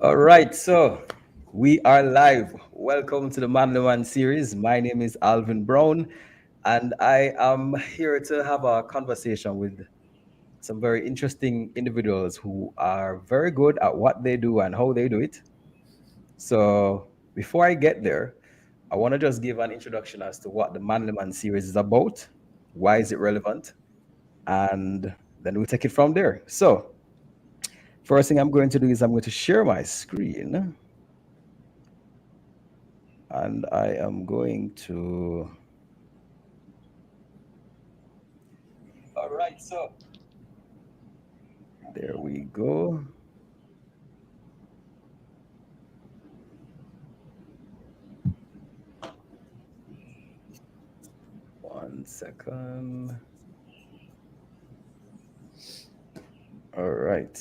All right, so we are live. Welcome to the Manly Man series. My name is Alvin Brown, and I am here to have a conversation with some very interesting individuals who are very good at what they do and how they do it. So, before I get there, I want to just give an introduction as to what the Manly Man series is about, why is it relevant, and then we'll take it from there. So, first thing I'm going to do is I'm going to share my screen. And I am going to. All right, so there we go. One second. All right,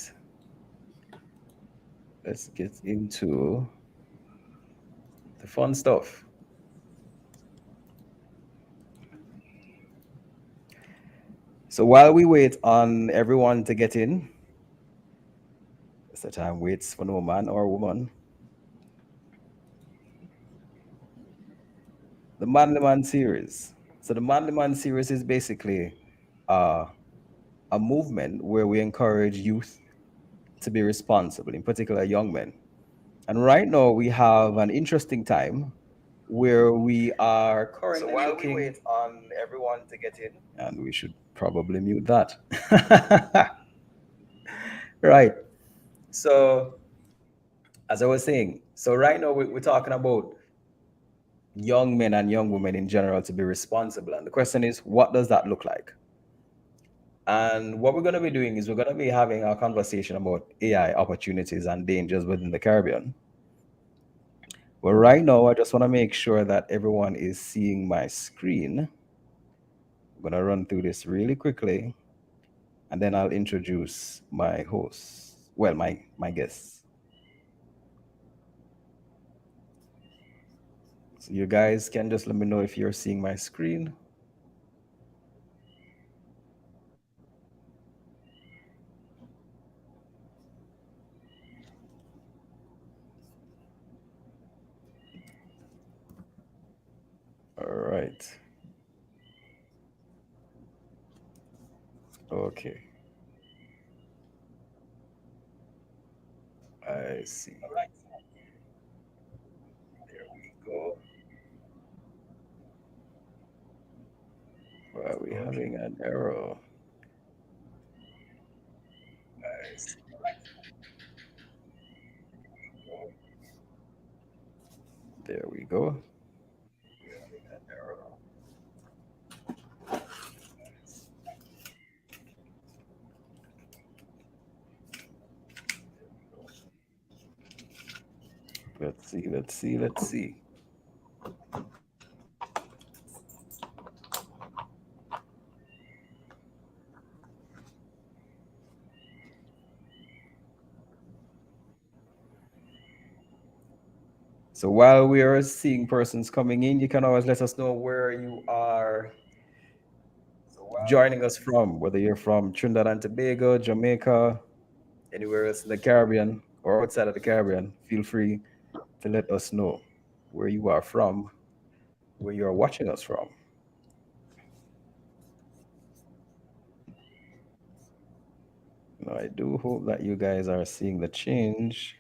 let's get into the fun stuff. So while we wait on everyone to get in, as the time waits for no man or woman, the Manly Man series. So the Manly Man series is basically uh, a movement where we encourage youth to be responsible, in particular young men. And right now we have an interesting time where we are currently So while we looking, wait on everyone to get in, and we should probably mute that. Right. So, as I was saying, so right now we're talking about young men and young women in general to be responsible. And the question is, what does that look like? And what we're going to be doing is we're going to be having a conversation about AI opportunities and dangers within the Caribbean. But right now, I just want to make sure that everyone is seeing my screen. I'm going to run through this really quickly, and then I'll introduce my hosts. Well, my guests. So you guys can just let me know if you're seeing my screen. All right. Okay. I see. all right, There we go. Why are we okay, having an error? I see. All right, There we go. we're having an error. Let's see. Let's see. Let's see. So while we are seeing persons coming in, you can always let us know where you are So while we joining are us from, whether you're from Trinidad and Tobago, Jamaica, anywhere else in the Caribbean or outside of the Caribbean, feel free to let us know where you are from, where you are watching us from. Now, I do hope that you guys are seeing the change.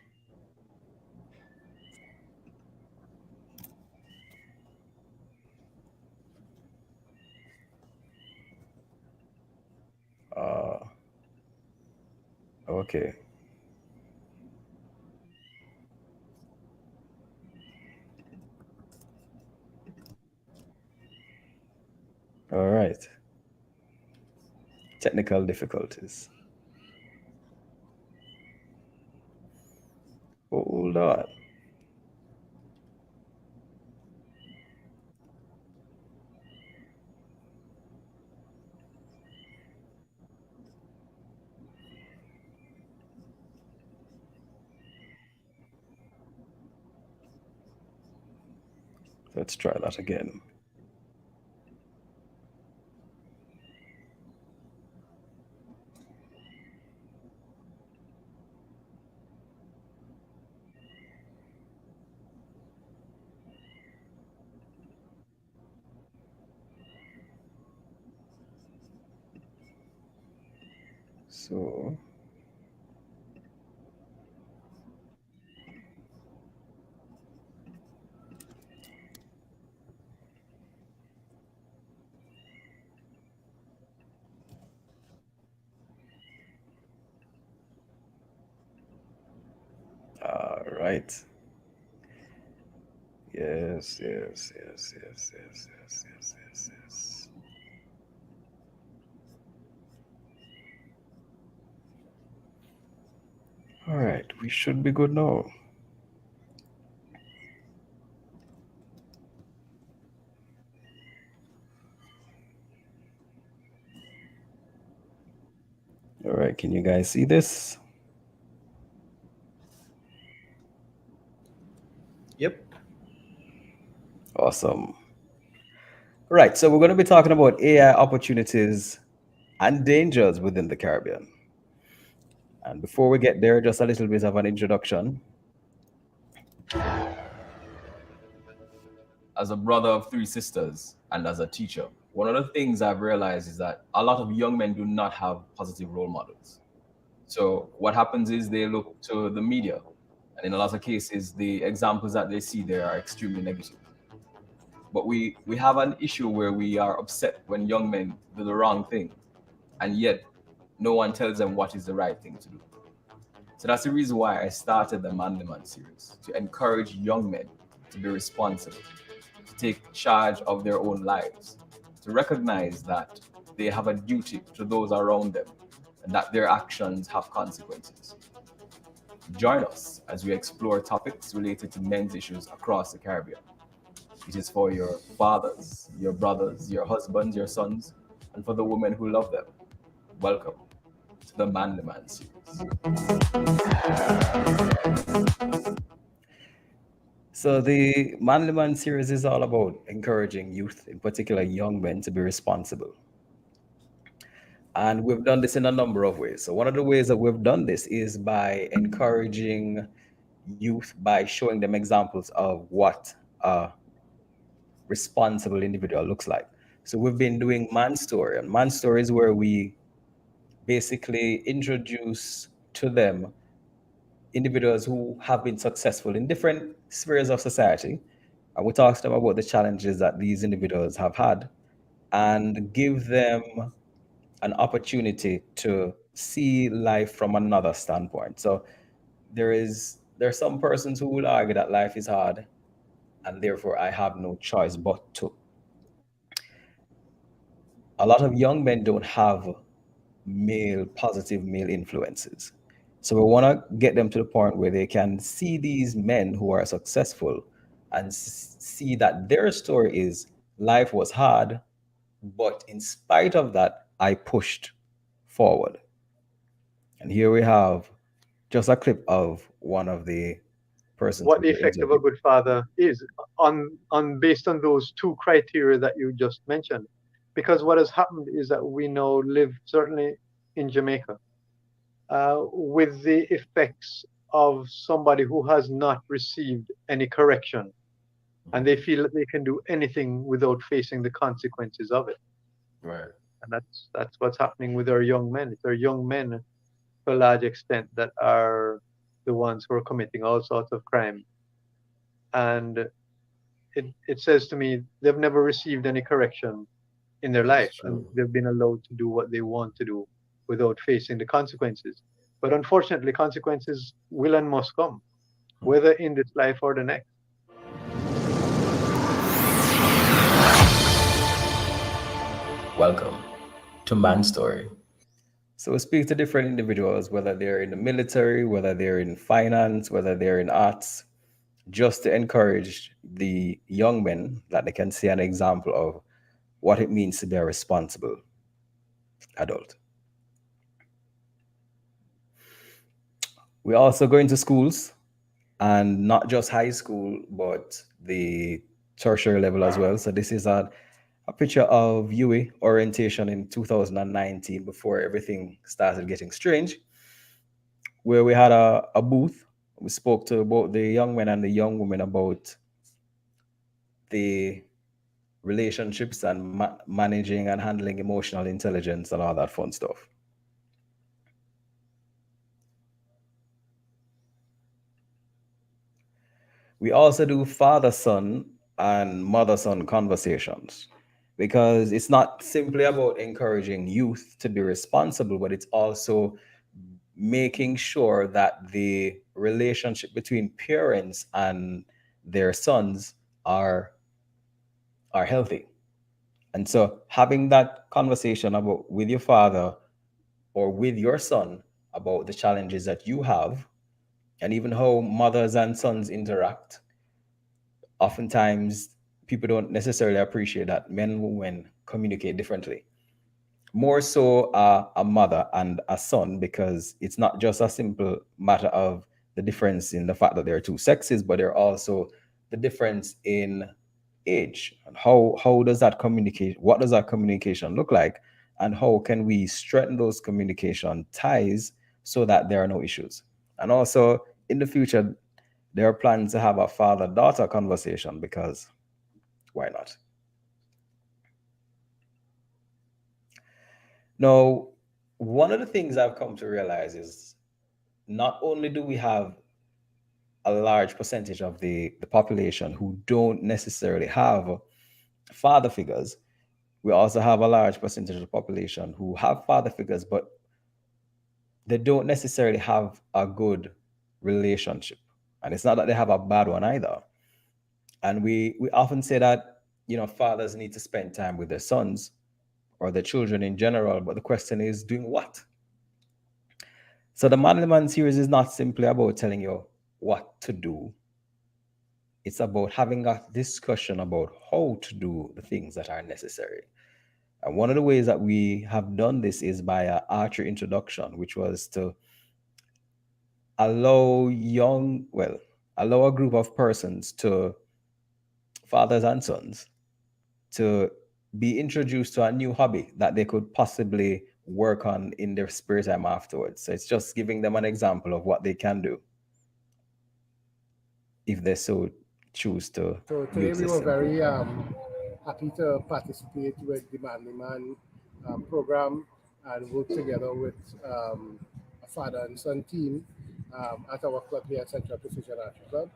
Uh, okay. All right. Technical difficulties. Hold on. Let's try that again. So, all right. Yes, yes, yes, yes, yes, yes, yes, yes, yes. All right, we should be good now. All right, can you guys see this? Yep. Awesome. Right, so we're going to be talking about AI opportunities and dangers within the Caribbean. And before we get there, just a little bit of an introduction. As a brother of three sisters and as a teacher, one of the things I've realized is that a lot of young men do not have positive role models. So what happens is they look to the media, and in a lot of cases, the examples that they see there are extremely negative. But we have an issue where we are upset when young men do the wrong thing, and yet no one tells them what is the right thing to do. So that's the reason why I started the Manly Man series, to encourage young men to be responsible, to take charge of their own lives, to recognize that they have a duty to those around them and that their actions have consequences. Join us as we explore topics related to men's issues across the Caribbean. It is for your fathers, your brothers, your husbands, your sons, and for the women who love them. Welcome to the Manly Man series. So the Manly Man series is all about encouraging youth, in particular young men, to be responsible. And we've done this in a number of ways. So one of the ways that we've done this is by encouraging youth by showing them examples of what a responsible individual looks like. So we've been doing Man Story, and Man Story is where we basically introduce to them individuals who have been successful in different spheres of society. And we talk to them about the challenges that these individuals have had and give them an opportunity to see life from another standpoint. So there are some persons who will argue that life is hard and therefore I have no choice but to. A lot of young men don't have positive male influences. So we want to get them to the point where they can see these men who are successful and see that their story is life was hard, but in spite of that, I pushed forward. And here we have just a clip of one of the persons what who the were effect of a interviewed. good father is on based on those two criteria that you just mentioned. Because what has happened is that we now live certainly in Jamaica with the effects of somebody who has not received any correction, and they feel that they can do anything without facing the consequences of it. Right. And that's what's happening with our young men. It's our young men to a large extent that are the ones who are committing all sorts of crime. And it says to me they've never received any correction in their That's life, and true. they've been allowed to do what they want to do without facing the consequences. But unfortunately, consequences will and must come, whether in this life or the next. Welcome to Man Story. So we speak to different individuals, whether they're in the military, whether they're in finance, whether they're in arts, just to encourage the young men that they can see an example of what it means to be a responsible adult. We're also going to schools, and not just high school, but the tertiary level as well. So this is a picture of UE orientation in 2019 before everything started getting strange, where we had a booth. We spoke to both the young men and the young women about the relationships and managing and handling emotional intelligence and all that fun stuff. We also do father son and mother son conversations because it's not simply about encouraging youth to be responsible, but it's also making sure that the relationship between parents and their sons are are healthy. And so having that conversation about with your father or with your son about the challenges that you have and even how mothers and sons interact, oftentimes people don't necessarily appreciate that men and women communicate differently. More so a mother and a son, because it's not just a simple matter of the difference in the fact that there are two sexes, but there are also the difference in age and how does that communicate, what does that communication look like, and how can we strengthen those communication ties so that there are no issues. And also in the future there are plans to have a father daughter conversation because why not? Now, one of the things I've come to realize is not only do we have a large percentage of the population who don't necessarily have father figures, we also have a large percentage of the population who have father figures, but they don't necessarily have a good relationship. And it's not that they have a bad one either. And we often say that, fathers need to spend time with their sons or their children in general, but the question is doing what? So the Man Man series is not simply about telling you what to do. It's about having a discussion about how to do the things that are necessary. And one of the ways that we have done this is by an archery introduction, which was to allow allow a group of persons, to fathers and sons, to be introduced to a new hobby that they could possibly work on in their spare time afterwards. So it's just giving them an example of what they can do if they so choose to So today use we this were simple very tool. happy to participate with the Manly Man program and work together with a father and son team at our club here at Central Precision Archery Club.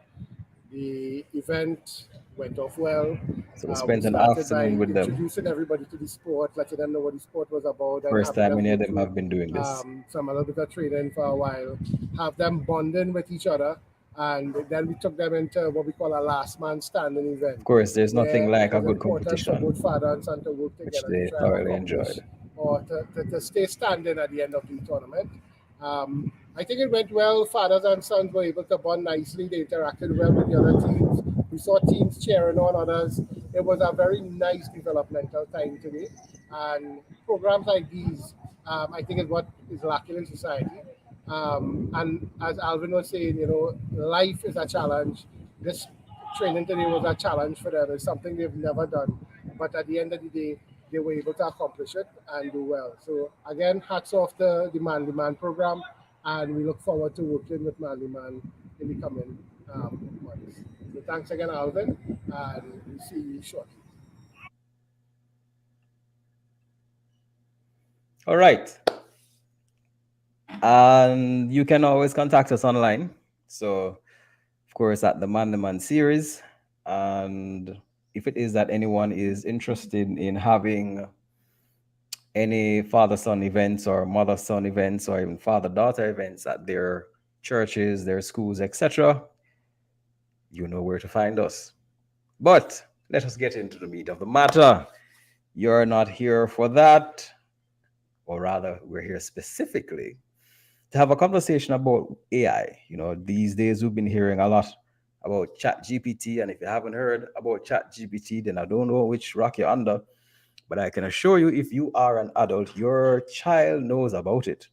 The event went off well. So we We spent an started afternoon by with them. introducing everybody to the sport, letting them know what the sport was about, and First having time them any go of them through have been doing this. some a little bit of training for a while, have them bonding with each other, and then we took them into what we call a last man standing event, Of course, there's nothing where it like a was good important for both competition, father and son to work which together to they try and thoroughly accomplish enjoyed. or to stay standing at the end of the tournament. I think it went well. Fathers and sons were able to bond nicely. They interacted well with the other teams. We saw teams cheering on others. It was a very nice developmental time today. And programs like these, I think, is what is lacking in society. And as Alvin was saying, life is a challenge. This training today was a challenge for them. It's something they've never done. But at the end of the day, they were able to accomplish it and do well. So again, hats off to the Manly Man program, and we look forward to working with Manly Man in the coming months. So thanks again, Alvin, and we'll see you shortly. All right. And you can always contact us online. So, of course, at the Man the Man series. And if it is that anyone is interested in having any father son events or mother son events or even father daughter events at their churches, their schools, etc., you know where to find us. But let us get into the meat of the matter. You're not here for that, or rather, we're here specifically to have a conversation about AI. These days we've been hearing a lot about ChatGPT, and if you haven't heard about ChatGPT, then I don't know which rock you're under. But I can assure you, if you are an adult, your child knows about it.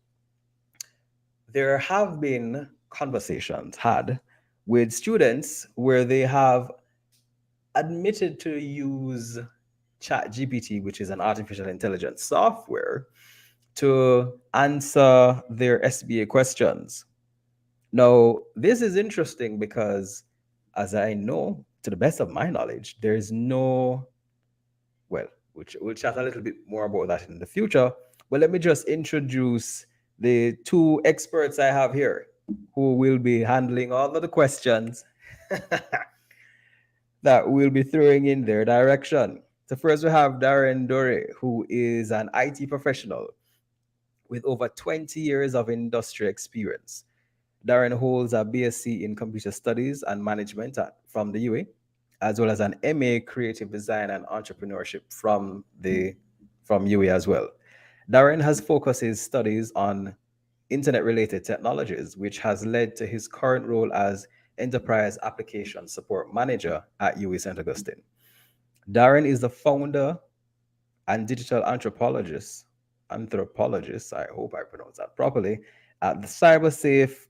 There have been conversations had with students where they have admitted to use ChatGPT, which is an artificial intelligence software, to answer their SBA questions. Now, this is interesting because, as I know, to the best of my knowledge, there's no, well, we'll chat a little bit more about that in the future. But let me just introduce the two experts I have here who will be handling all of the questions. that we'll be throwing in their direction. So first we have Daren Dhoray, who is an IT professional with over 20 years of industry experience. Daren holds a BSc in Computer Studies and Management from the UA, as well as an MA Creative Design and Entrepreneurship from UA as well. Daren has focused his studies on internet-related technologies, which has led to his current role as Enterprise Application Support Manager at UA St. Augustine. Daren is the founder and digital anthropologist, I hope I pronounced that properly, at the Cybersafe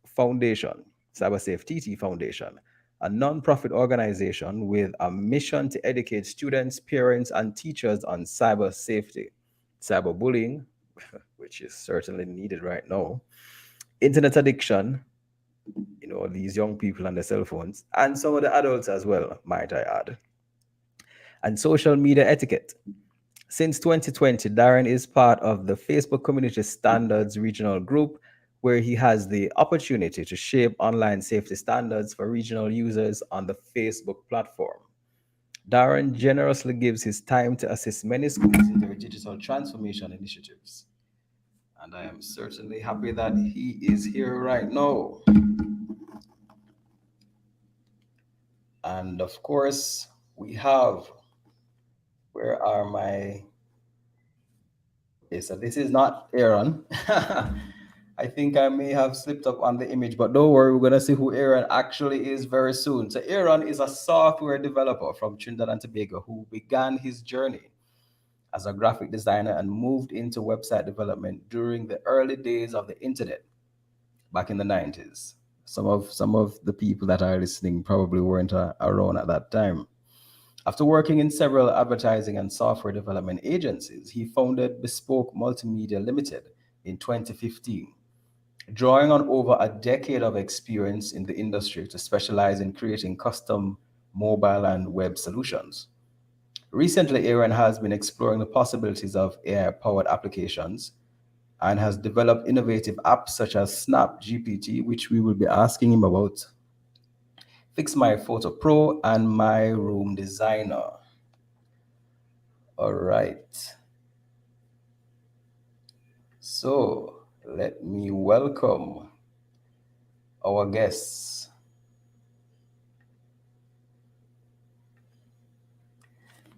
TT Foundation, a non-profit organization with a mission to educate students, parents, and teachers on cyber safety, cyberbullying, which is certainly needed right now, internet addiction, these young people and their cell phones, and some of the adults as well, might I add, and social media etiquette. Since 2020, Daren is part of the Facebook Community Standards Regional Group, where he has the opportunity to shape online safety standards for regional users on the Facebook platform. Daren generously gives his time to assist many schools in their digital transformation initiatives. And I am certainly happy that he is here right now. And of course, we have, where are my, okay, so this is not Aaron. I think I may have slipped up on the image, but don't worry, we're going to see who Aaron actually is very soon. So Aaron is a software developer from Trinidad and Tobago who began his journey as a graphic designer and moved into website development during the early days of the internet back in the 90s. Some of the people that are listening probably weren't around at that time. After working in several advertising and software development agencies, he founded Bespoke Multimedia Limited in 2015, drawing on over a decade of experience in the industry to specialize in creating custom mobile and web solutions. Recently, Aaron has been exploring the possibilities of AI powered applications and has developed innovative apps such as Snap GPT, which we will be asking him about, Fix My Photo Pro, and My Room Designer. All right. So let me welcome our guests.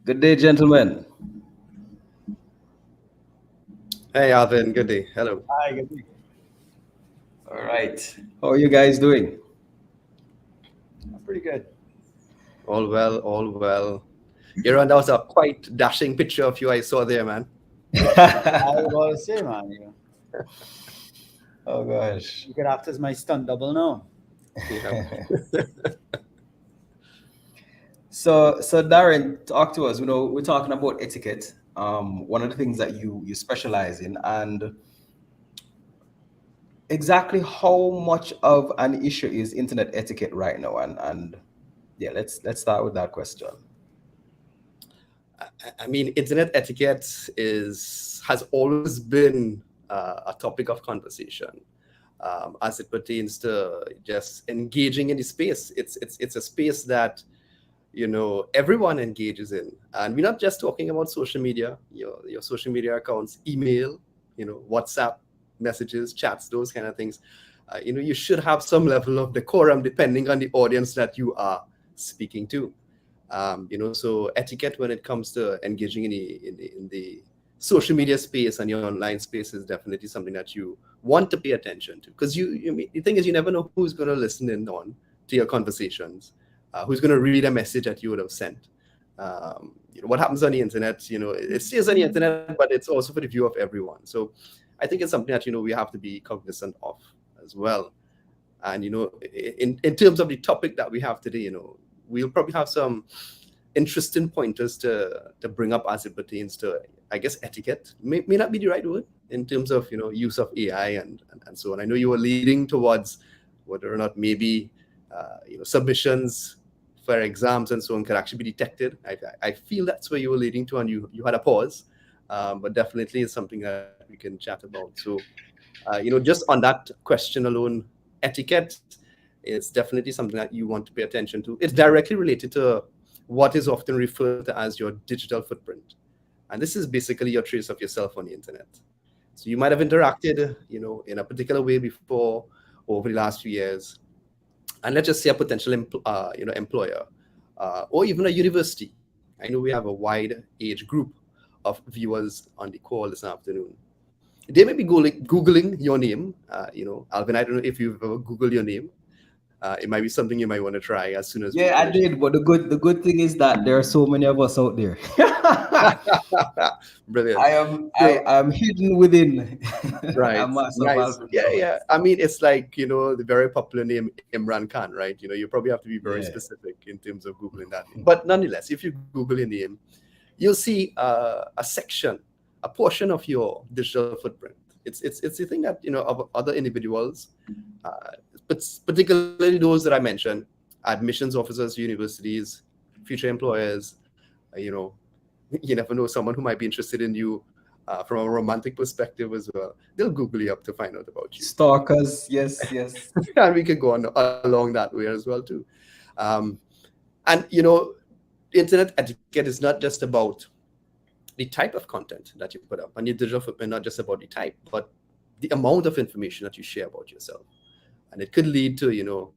Good day, gentlemen. Hey, Alvin. Good day. Hello. Hi, good evening. All right. How are you guys doing? I'm pretty good. All well, all well. Aaron, that was a quite dashing picture of you I saw there, man. I was about to say, man, Oh gosh. you could act as my stunt double now. Yeah. So Darren, talk to us. We're talking about etiquette. One of the things that you specialize in, and exactly how much of an issue is internet etiquette right now? And yeah, let's start with that question. I mean, internet etiquette has always been a topic of conversation as it pertains to just engaging in the space. It's a space that everyone engages in, and we're not just talking about social media. Your social media accounts, email, WhatsApp messages, chats, those kind of things. You should have some level of decorum depending on the audience that you are speaking to. So etiquette when it comes to engaging in the social media space and your online space is definitely something that you want to pay attention to, because the thing is, you never know who's going to listen in on to your conversations, who's going to read a message that you would have sent. What happens on the internet, it stays on the internet, but it's also for the view of everyone. So I think it's something that we have to be cognizant of as well. And in terms of the topic that we have today, we'll probably have some interesting pointers to bring up as it pertains to, I guess, etiquette. May not be the right word in terms of use of AI and so on. I know you were leading towards whether or not maybe submissions for exams and so on could actually be detected. I feel that's where you were leading to, and you had a pause, but definitely it's something that we can chat about. So just on that question alone, etiquette, It's definitely something that you want to pay attention to. It's directly related to what is often referred to as your digital footprint. And this is basically your trace of yourself on the internet. So you might have interacted, in a particular way before over the last few years. And let's just say a potential employer or even a university. I know we have a wide age group of viewers on the call this afternoon. They may be Googling your name. Alvin, I don't know if you've ever Googled your name. It might be something you might want to try as soon as we Yeah, I finish. did. But the good thing is that there are so many of us out there. Brilliant. I am hidden within Right. a mass of Nice. alpha Yeah, followers. yeah. I mean, it's like, the very popular name Imran Khan, right? You probably have to be very Yeah. specific in terms of Googling that name. But nonetheless, if you Google your name, you'll see a section, a portion of your digital footprint. It's the thing that, of other individuals, uh, but particularly those that I mentioned, admissions officers, universities, future employers, you know, you never know, someone who might be interested in you from a romantic perspective as well. They'll Google you up to find out about you. Stalkers, yes, yes. And we could go on along that way as well too. Um, and internet etiquette is not just about the type of content that you put up, and your digital footprint not just about the type, but the amount of information that you share about yourself. And it could lead to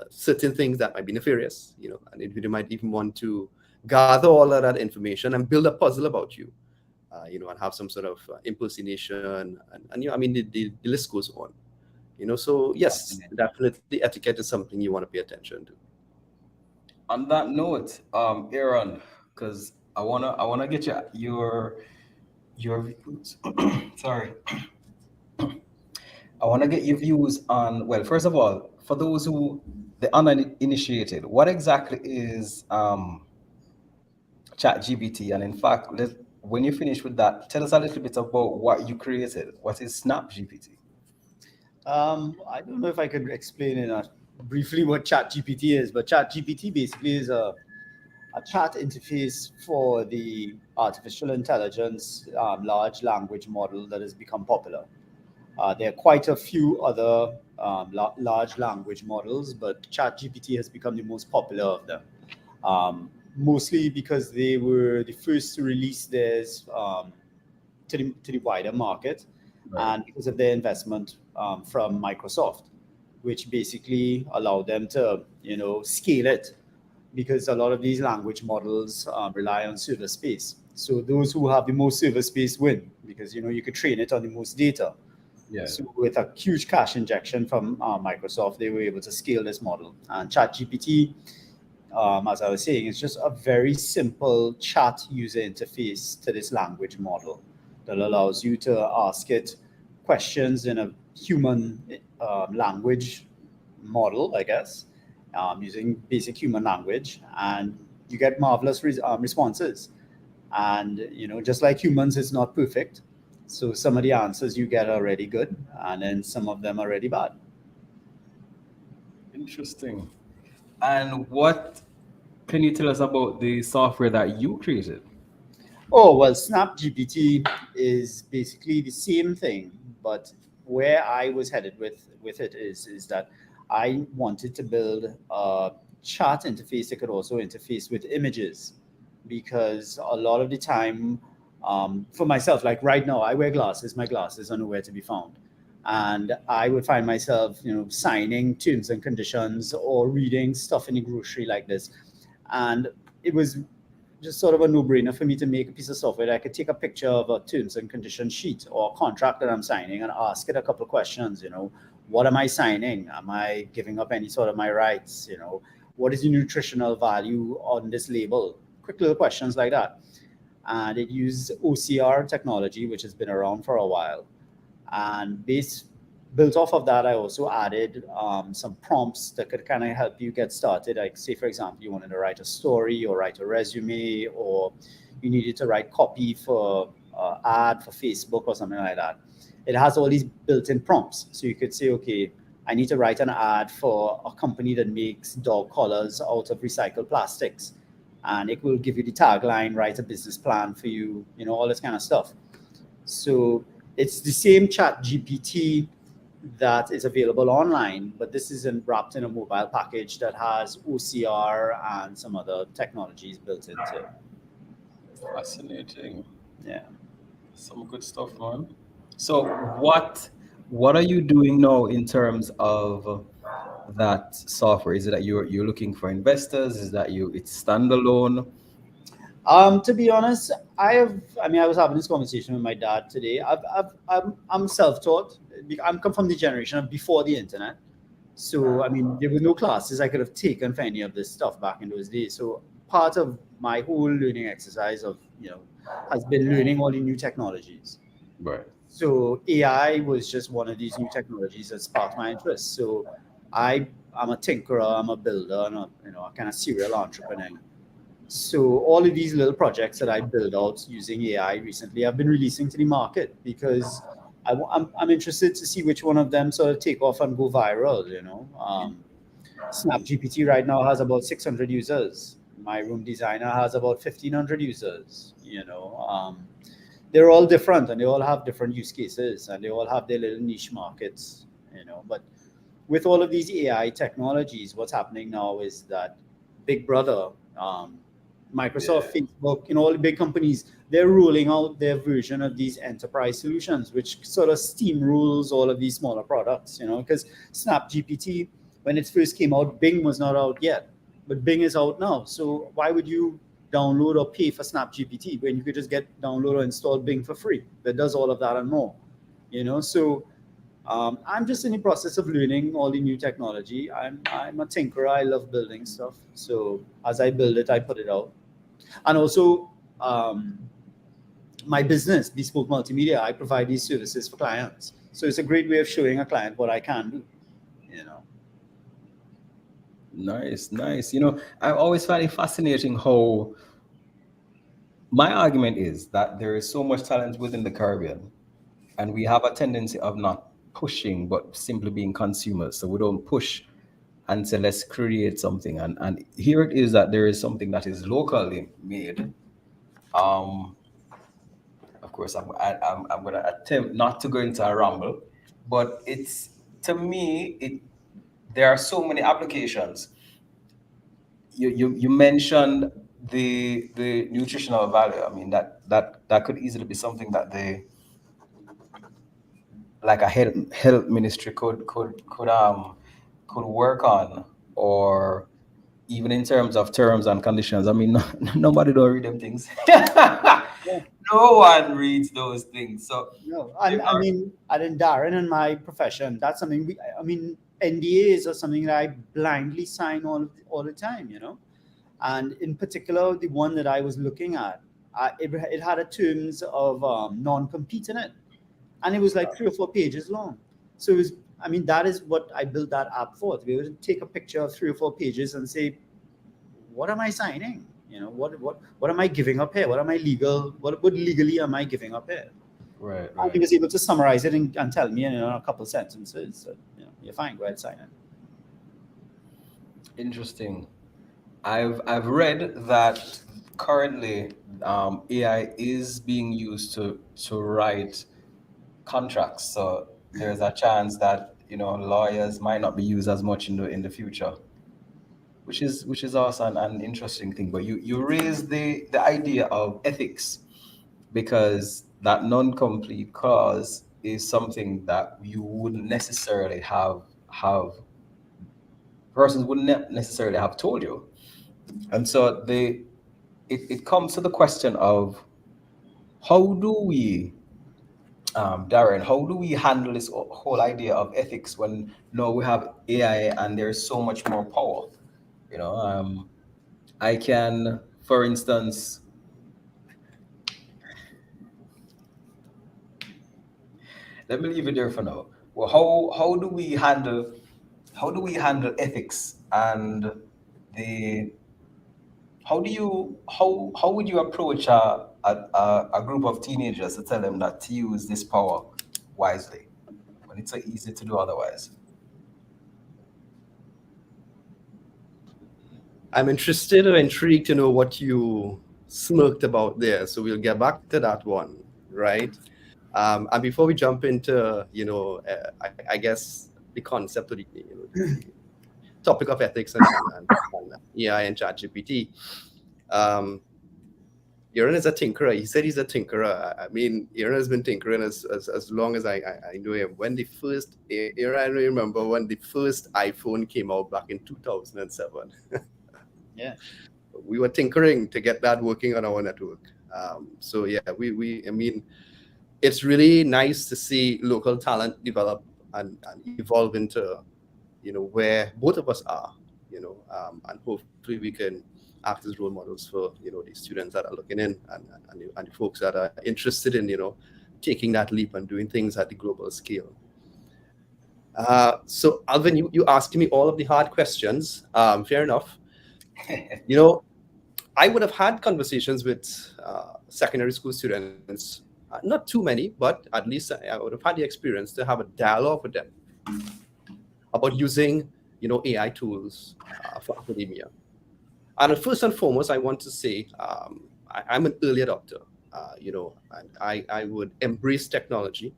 certain things that might be nefarious, and you might even want to gather all of that information and build a puzzle about you, and have some sort of impersonation, and I mean the list goes on. So yes, definitely etiquette is something you want to pay attention to. On that note, Aaron, because I wanna get your views. Sorry. I want to get your views on, well, first of all, for those the uninitiated, what exactly is ChatGPT? And in fact, when you finish with that, tell us a little bit about what you created. What is SnapGPT? I don't know if I could explain briefly what ChatGPT is, but ChatGPT basically is a chat interface for the artificial intelligence large language model that has become popular. There are quite a few other large language models, but ChatGPT has become the most popular of them. Mostly because they were the first to release theirs to the wider market, Right. and because of their investment from Microsoft, which basically allowed them to scale it, because a lot of these language models rely on server space. So those who have the most server space win, because you could train it on the most data. Yeah. So with a huge cash injection from Microsoft, they were able to scale this model. And ChatGPT, as I was saying, is just a very simple chat user interface to this language model that allows you to ask it questions in a human language model, I guess, using basic human language, and you get marvelous responses. And just like humans, it's not perfect. So some of the answers you get are really good, and then some of them are really bad. Interesting. And what can you tell us about the software that you created? Oh, well, SnapGPT is basically the same thing, but where I was headed with it is that I wanted to build a chat interface that could also interface with images, because a lot of the time, for myself, like right now, I wear glasses. My glasses are nowhere to be found, and I would find myself, signing terms and conditions or reading stuff in the grocery like this, and it was just sort of a no-brainer for me to make a piece of software that I could take a picture of a terms and condition sheet or a contract that I'm signing and ask it a couple of questions. What am I signing? Am I giving up any sort of my rights? What is the nutritional value on this label? Quick little questions like that. And it used OCR technology, which has been around for a while. And built off of that, I also added some prompts that could kind of help you get started. Like, say, for example, you wanted to write a story or write a resume, or you needed to write copy for ad for Facebook or something like that. It has all these built-in prompts. So you could say, okay, I need to write an ad for a company that makes dog collars out of recycled plastics. And it will give you the tagline, write a business plan for you, all this kind of stuff. So it's the same Chat GPT that is available online, but this is wrapped in a mobile package that has OCR and some other technologies built into it. Fascinating. Yeah. Some good stuff, man. So what are you doing now in terms of that software? Is it that you're looking for investors? Is that it's standalone? To be honest, I was having this conversation with my dad today. I'm self-taught. I'm come from the generation of before the internet. So, I mean, there were no classes I could have taken for any of this stuff back in those days. So, part of my whole learning exercise has been learning all the new technologies. Right. So, AI was just one of these new technologies that sparked my interest. So, I'm a tinkerer, I'm a builder, and a kind of serial entrepreneur. So all of these little projects that I built out using AI recently, I've been releasing to the market because I'm interested to see which one of them sort of take off and go viral. Snap GPT right now has about 600 users. My room designer has about 1,500 users. They're all different and they all have different use cases and they all have their little niche markets. But with all of these AI technologies, what's happening now is that Big Brother, Microsoft, Yeah. Facebook, all the big companies, they're rolling out their version of these enterprise solutions, which sort of steamrolls all of these smaller products, because Snap GPT, when it first came out, Bing was not out yet, but Bing is out now. So why would you download or pay for Snap GPT when you could just get download or install Bing for free that does all of that and more? So I'm just in the process of learning all the new technology. I'm a tinkerer. I love building stuff. So as I build it, I put it out. And also, my business, Bespoke Multimedia, I provide these services for clients. So it's a great way of showing a client what I can do. Nice, nice. I always find it fascinating how my argument is that there is so much talent within the Caribbean, and we have a tendency of not pushing, but simply being consumers. So we don't push and say, let's create something. And here it is that there is something that is locally made. Um, of course, I'm going to attempt not to go into a ramble, but to me, there are so many applications. You mentioned the nutritional value. I mean, that could easily be something that like a health ministry could work on, or even in terms and conditions. I mean, nobody don't read them things. Yeah. No one reads those things. So No, there and I are mean, and in Darren and my profession, that's something I mean, NDAs are something that I blindly sign all the time, And in particular, the one that I was looking at, it had a terms of non-compete in it, and it was like 3 or 4 pages long. So I mean, that is what I built that app for, to be able to take a picture of 3 or 4 pages and say, what am I signing? What am I giving up here? What legally am I giving up here? right, And he right. was able to summarize it and tell me in a couple of sentences that, you're fine, go ahead, sign it. Interesting. I've read that currently AI is being used to write contracts. So there's a chance that lawyers might not be used as much in the future, which is also an interesting thing. But you raise the idea of ethics, because that non-complete clause is something that you wouldn't necessarily have persons wouldn't necessarily have told you. And so it comes to the question of how do we, Darren, how do we handle this whole idea of ethics when now we have AI and there's so much more power? I can, for instance, let me leave it there for now. Well, how do we handle ethics, and the how would you approach a group of teenagers to tell them that to use this power wisely when it's so easy to do otherwise? I'm interested or intrigued to know what you smirked about there. So we'll get back to that one, right? And before we jump into, I guess the concept of the topic of ethics and AI and ChatGPT, Aaron is a tinkerer. He said he's a tinkerer. I mean, Aaron has been tinkering as long as I know him. When the first, Aaron, I remember when the first iPhone came out back in 2007. Yeah. We were tinkering to get that working on our network. So yeah, I mean, it's really nice to see local talent develop and evolve into, where both of us are, and hopefully we can act as role models for, the students that are looking in and the folks that are interested in, taking that leap and doing things at the global scale. So Alvin, you asked me all of the hard questions. Fair enough. I would have had conversations with secondary school students, not too many, but at least I would have had the experience to have a dialogue with them about using, AI tools for academia. And first and foremost, I want to say I'm an early adopter, and I would embrace technology.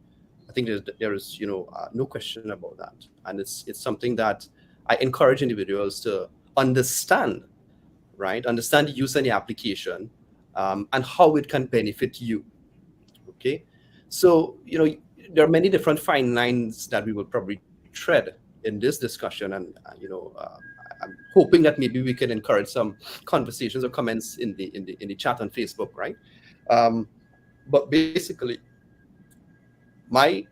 I think there is no question about that, and it's something that I encourage individuals to understand, right? Understand the use and the application, and how it can benefit you. Okay, so there are many different fine lines that we will probably tread in this discussion, and I'm hoping that maybe we can encourage some conversations or comments in the chat on Facebook, right? But basically, my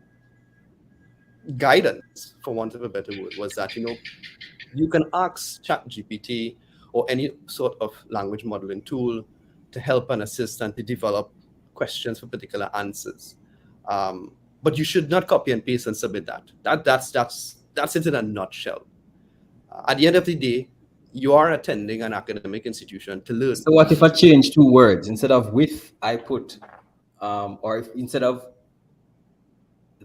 guidance, for want of a better word, was that you can ask ChatGPT or any sort of language modeling tool to help and assist and to develop questions for particular answers. But you should not copy and paste and submit that. That's it in a nutshell. At the end of the day, you are attending an academic institution to learn. So what if I change two words? Instead of with, I put, or if instead of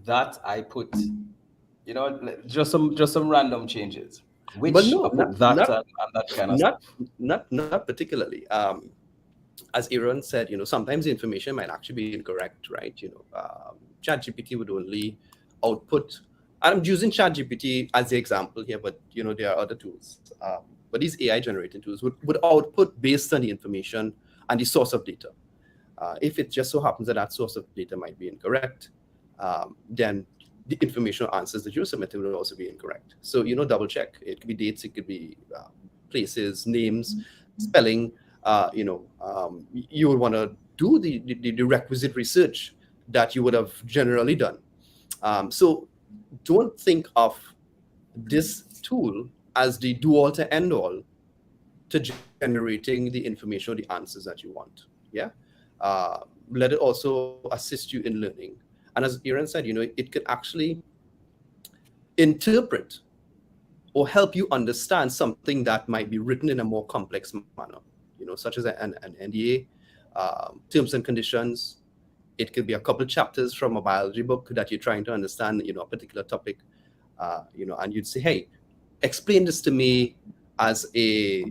that, I put, just some random changes. Which But no, I put and that kind of stuff. not particularly. As Aaron said, sometimes the information might actually be incorrect, right? ChatGPT would only output. And I'm using ChatGPT as the example here, but there are other tools. But these AI generated tools would output based on the information and the source of data. If it just so happens that that source of data might be incorrect, then the information answers that you're submitting will also be incorrect. So double check. It could be dates, it could be places, names, spelling. You would want to do the requisite research that you would have generally done. So don't think of this tool as the do-all to end-all to generating the information or the answers that you want. Yeah. Let it also assist you in learning. And as Aaron said, it could actually interpret or help you understand something that might be written in a more complex manner, such as an NDA, terms and conditions. It could be a couple chapters from a biology book that you're trying to understand, a particular topic, and you'd say, hey, explain this to me as a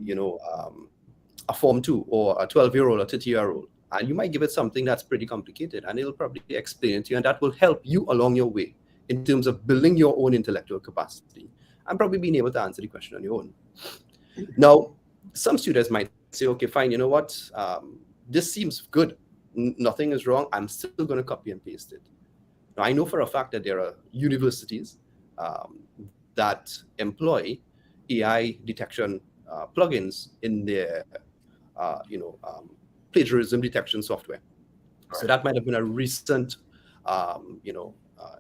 Form 2 or a 12-year-old or 30-year-old. And you might give it something that's pretty complicated, and it'll probably explain it to you, and that will help you along your way in terms of building your own intellectual capacity and probably being able to answer the question on your own. Now, some students might say, okay, fine, you know what? This seems good. Nothing is wrong. I'm still going to copy and paste it. Now, I know for a fact that there are universities that employ AI detection plugins in their, plagiarism detection software. Right. So that might have been a recent,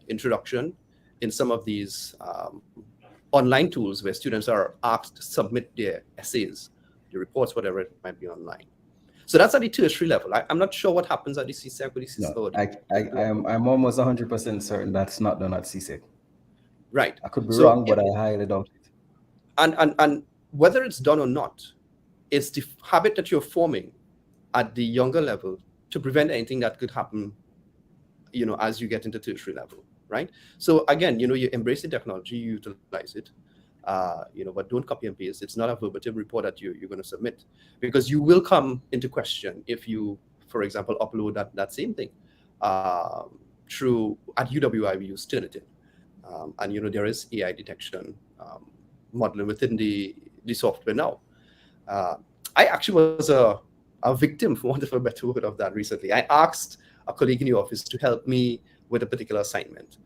introduction in some of these online tools where students are asked to submit their essays, their reports, whatever it might be online. So that's at the tertiary level. I'm not sure what happens at the CSEC or the CSEC. I'm almost 100% certain that's not done at CSEC. Right. I could be wrong, but I highly doubt it. And whether it's done or not, it's the habit that you're forming at the younger level to prevent anything that could happen, as you get into tertiary level, right? So again, you embrace the technology, you utilize it, but don't copy and paste. It's not a verbatim report that you're going to submit, because you will come into question if you, for example, upload that same thing, through at UWI we use Turnitin, and there is AI detection modeling within the software now. I actually was a victim, for want of a better word, of that recently. I asked a colleague in the office to help me with a particular assignment.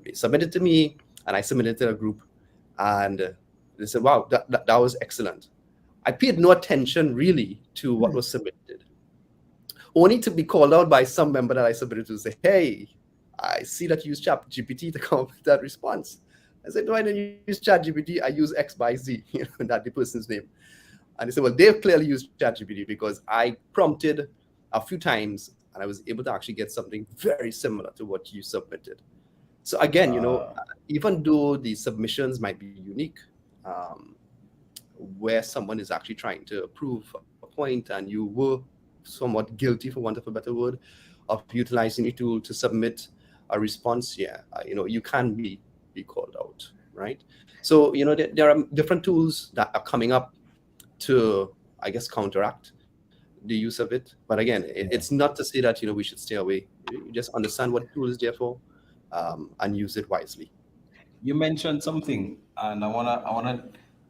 They submitted to me, and I submitted to a group, and they said, "Wow, that was excellent." I paid no attention really to what was submitted, only to be called out by some member that I submitted to say, "Hey, I see that you use ChatGPT to come up with that response." I said, "No, I didn't use ChatGPT. I use X by Z," that the person's name. And they said, "Well, they've clearly used ChatGPT because I prompted a few times and I was able to actually get something very similar to what you submitted." So again, even though the submissions might be unique, where someone is actually trying to prove a point and you were somewhat guilty, for want of a better word, of utilizing a tool to submit a response, you can be called out, right? So, there are different tools that are coming up to, I guess, counteract the use of it. But again, it's not to say that, we should stay away. You just understand what the tool is there for, and use it wisely. You mentioned something, and I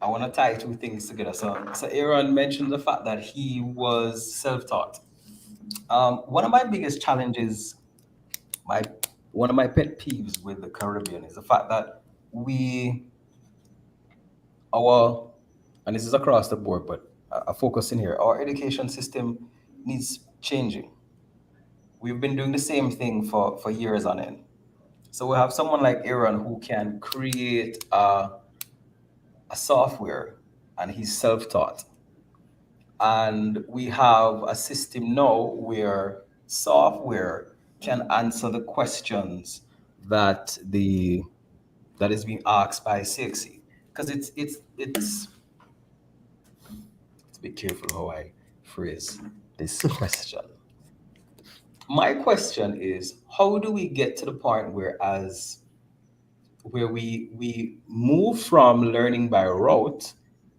wanna tie two things together. So Aaron mentioned the fact that he was self-taught. One of my biggest challenges, one of my pet peeves with the Caribbean is the fact that our, and this is across the board, but a focus in here, our education system needs changing. We've been doing the same thing for years on end. So we have someone like Aaron who can create a software, and he's self-taught. And we have a system now where software can answer the questions that is being asked by CXC. Because it's be careful how I phrase this question. My question is, how do we get to the point where we move from learning by rote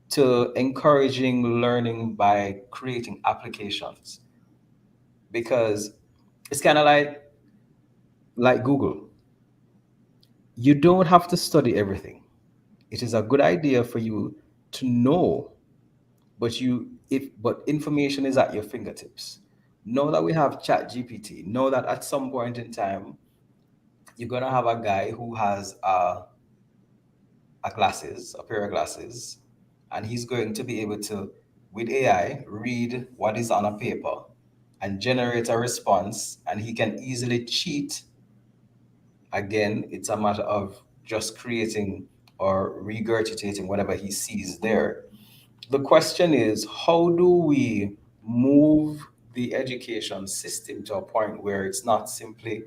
to encouraging learning by creating applications? Because it's kind of like Google. You don't have to study everything. It is a good idea for you to know, but information is at your fingertips. Know that we have Chat GPT. Know that at some point in time you're gonna have a guy who has a pair of glasses, and he's going to be able to, with AI, read what is on a paper and generate a response, and he can easily cheat. Again, it's a matter of just creating or regurgitating whatever he sees there. The question is, how do we move the education system to a point where it's not simply,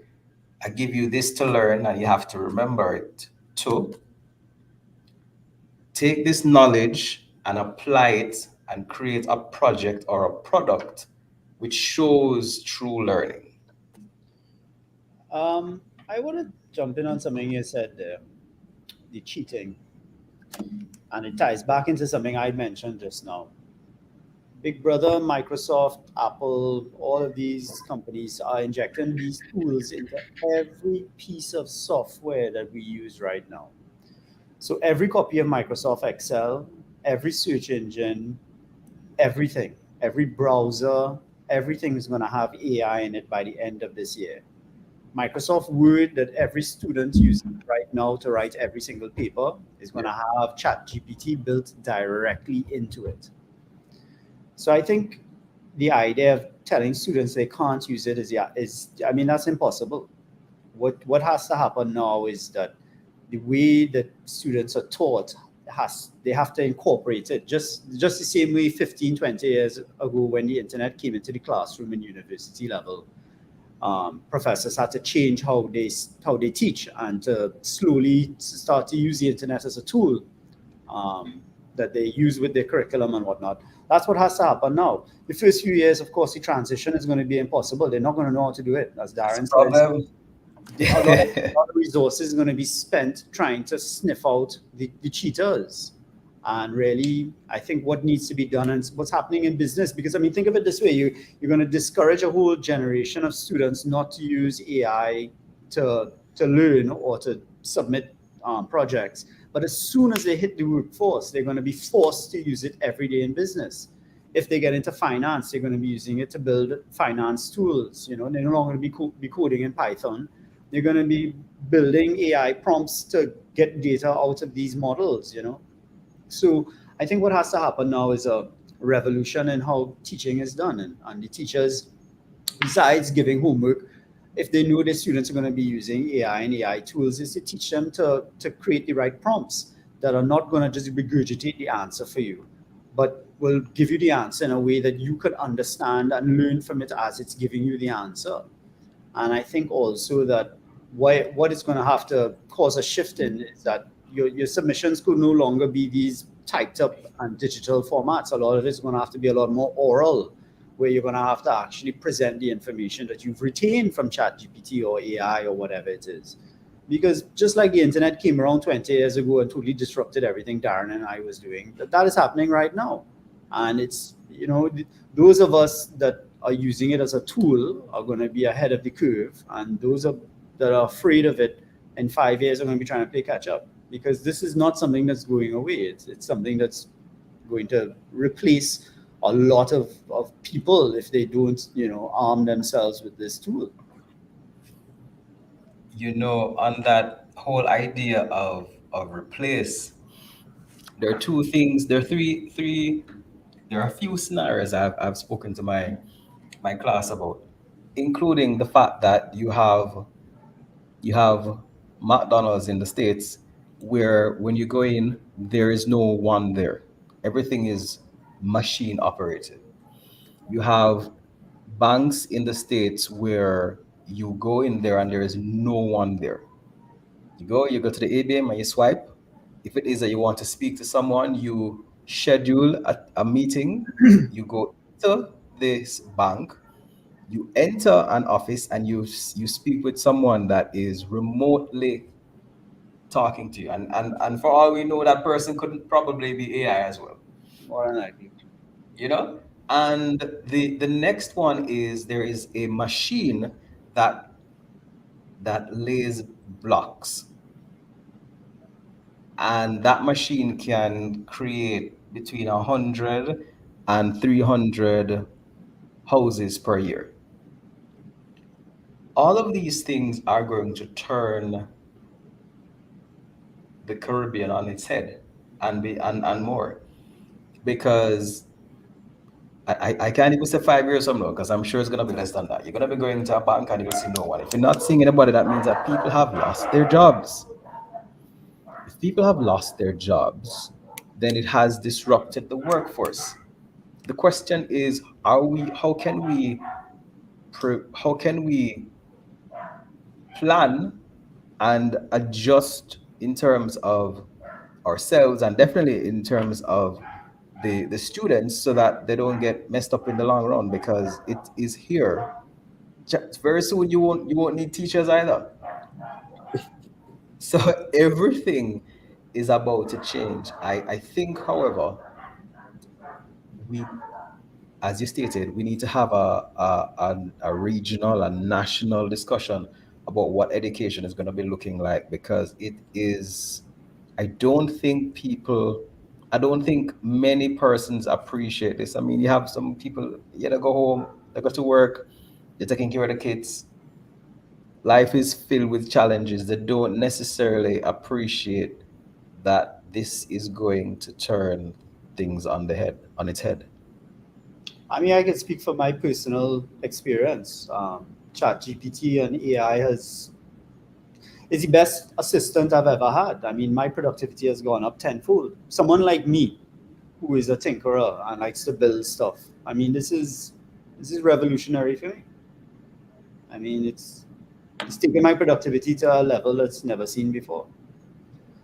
I give you this to learn and you have to remember it, to take this knowledge and apply it and create a project or a product which shows true learning? I want to jump in on something you said there, the cheating, and it ties back into something I mentioned just now. Big Brother, Microsoft, Apple, all of these companies are injecting these tools into every piece of software that we use right now. So every copy of Microsoft Excel, every search engine, everything, every browser, everything is going to have AI in it by the end of this year. Microsoft Word that every student uses right now to write every single paper is going to have ChatGPT built directly into it. So I think the idea of telling students they can't use it is that's impossible. What has to happen now is that the way that students are taught they have to incorporate it just the same way 15, 20 years ago when the internet came into the classroom in university level. Professors had to change how they teach and to slowly start to use the internet as a tool that they use with their curriculum and whatnot. That's what has to happen now. The first few years, of course, the transition is going to be impossible. They're not going to know how to do it. As Daren said, a lot of resources are going to be spent trying to sniff out the cheaters. And really, I think what needs to be done and what's happening in business, because think of it this way, you're going to discourage a whole generation of students not to use AI to learn or to submit projects. But as soon as they hit the workforce, they're going to be forced to use it every day in business. If they get into finance, they're going to be using it to build finance tools. You know, they're no longer going to be coding in Python. They're going to be building AI prompts to get data out of these models. You know, so I think what has to happen now is a revolution in how teaching is done, and the teachers, besides giving homework, if they know their students are going to be using AI and AI tools, is to teach them to create the right prompts that are not going to just regurgitate the answer for you, but will give you the answer in a way that you could understand and learn from it as it's giving you the answer. And I think also that what is going to have to cause a shift in is that your submissions could no longer be these typed up and digital formats. A lot of it's going to have to be a lot more oral, where you're going to have to actually present the information that you've retained from ChatGPT or AI or whatever it is. Because just like the internet came around 20 years ago and totally disrupted everything Daren and I was doing, that is happening right now. And it's, you know, those of us that are using it as a tool are going to be ahead of the curve. And those that are afraid of it in 5 years are going to be trying to play catch up. Because this is not something that's going away. It's something that's going to replace a lot of people if they don't, you know, arm themselves with this tool. You know, on that whole idea of replace, there are two things. There are three. There are a few scenarios I've spoken to my class about, including the fact that you have McDonald's in the States where when you go in, there is no one there. Everything is machine operated. You have banks in the States where you go in there and there is no one there. You go to the ABM and you swipe. If it is that you want to speak to someone, you schedule a meeting, you go to this bank, you enter an office and you speak with someone that is remotely talking to you, and for all we know, that person could probably be AI as well, More than likely. you know. And the next one is there is a machine that lays blocks, and that machine can create between 100 and 300 houses per year. All of these things are going to turn the Caribbean on its head, and more, because I can't even say 5 years from now, because I'm sure it's going to be less than that. You're going to be going to a bank and you'll see no one. If you're not seeing anybody, that means that people have lost their jobs. If people have lost their jobs, then it has disrupted the workforce. The question is, how can we plan and adjust in terms of ourselves, and definitely in terms of the students, so that they don't get messed up in the long run, because it is here. Very soon you won't need teachers either. So everything is about to change. I think, however, we, as you stated, we need to have a regional and national discussion about what education is going to be looking like, because it is, I don't think I don't think many persons appreciate this. I mean, you have some people, yeah, they go home, they go to work, they're taking care of the kids. Life is filled with challenges. They don't necessarily appreciate that this is going to turn things on its head. I mean, I can speak from my personal experience. ChatGPT and AI is the best assistant I've ever had. I mean, my productivity has gone up tenfold. Someone like me, who is a tinkerer and likes to build stuff. I mean, this is revolutionary for me. I mean, it's taken my productivity to a level that's never seen before.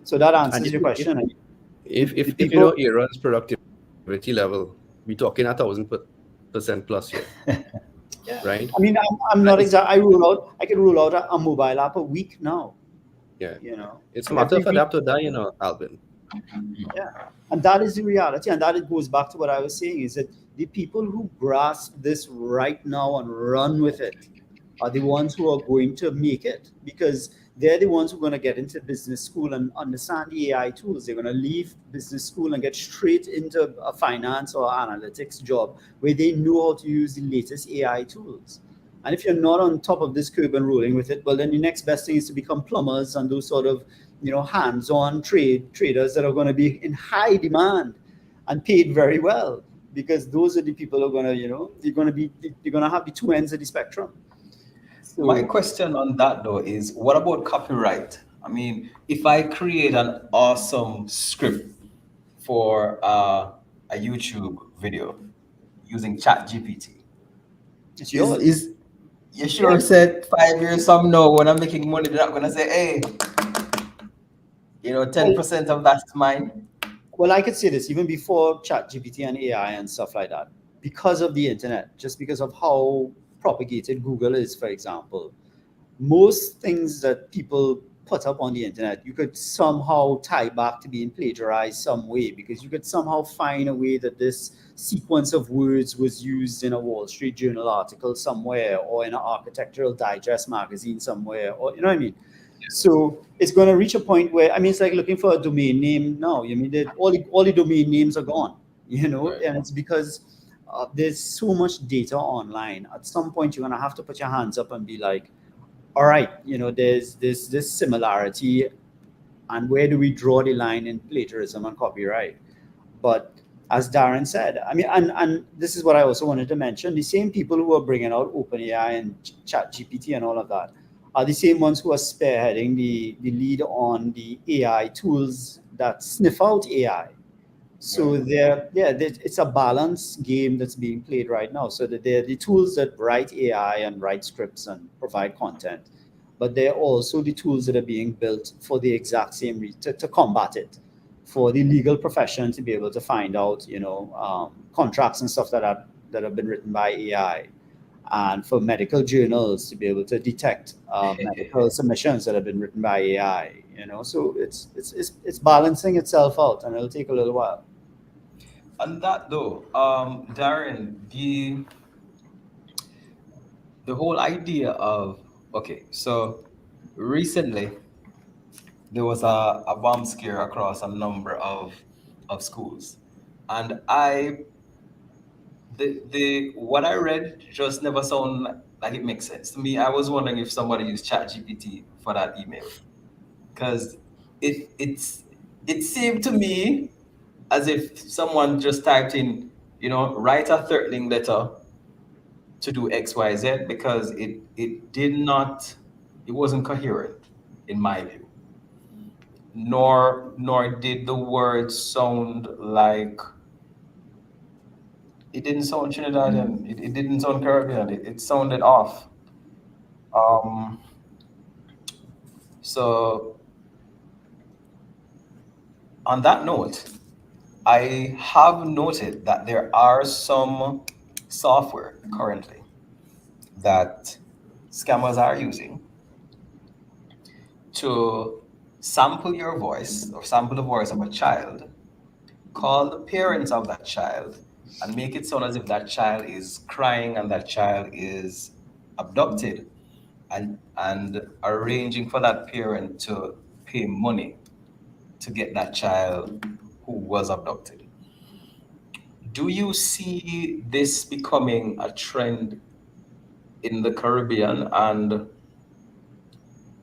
So that And answers if your question. I mean, if you know Aaron's productivity level, we're talking 1,000% plus here, yeah. right? I mean, I'm And not exact. I can roll out a mobile app a week now. yeah, You know, it's a so matter every of week. adapt or die, Alvin. Yeah, and that is the reality, and that it goes back to what I was saying, is that the people who grasp this right now and run with it are the ones who are going to make it, because they're the ones who are going to get into business school and understand the AI tools. They're going to leave business school and get straight into a finance or analytics job where they know how to use the latest AI tools. And if you're not on top of this curve and rolling with it, well, then the next best thing is to become plumbers and those sort of, hands-on traders that are going to be in high demand and paid very well, because those are the people who are going to, they're going to have the two ends of the spectrum. So, My question on that though is, what about copyright? I mean, if I create an awesome script for a YouTube video using ChatGPT, it's is yours. is you sure said 5 years from now when I'm making money, they're not gonna say, hey, 10% of that's mine? Well, I could say this even before ChatGPT and AI and stuff like that, because of the internet, just because of how propagated Google is, for example. Most things that people put up on the internet, you could somehow tie back to being plagiarized some way, because you could somehow find a way that this sequence of words was used in a Wall Street Journal article somewhere, or in an Architectural Digest magazine somewhere, or you know what I mean. So it's going to reach a point where, I mean, it's like looking for a domain name now. I mean, all the domain names are gone, Right. and it's because there's so much data online. At some point, you're going to have to put your hands up and be like, all right, there's this similarity, and where do we draw the line in plagiarism and copyright? But as Daren said, I mean, and this is what I also wanted to mention: the same people who are bringing out OpenAI and ChatGPT and all of that are the same ones who are spearheading the lead on the AI tools that sniff out AI. So Right. it's a balance game that's being played right now. So that they're the tools that write AI and write scripts and provide content, but they're also the tools that are being built for the exact same reason, to combat it, for the legal profession to be able to find out, contracts and stuff that have been written by AI, and for medical journals to be able to detect medical submissions that have been written by AI. So it's balancing itself out, and it'll take a little while. On that though, Darren, the whole idea of, okay, so recently there was a bomb scare across a number of schools, and the what I read just never sound like it makes sense to me. I was wondering if somebody used ChatGPT for that email, because it seemed to me as if someone just typed in, write a threatening letter to do XYZ, because it wasn't coherent in my view. Nor did the words sound like, it didn't sound Trinidadian. It didn't sound Caribbean. It sounded off. Um, so on that note, I have noted that there are some software currently that scammers are using to sample your voice or sample the voice of a child, call the parents of that child, and make it sound as if that child is crying and that child is abducted, and arranging for that parent to pay money to get that child who was abducted. Do you see this becoming a trend in the Caribbean? And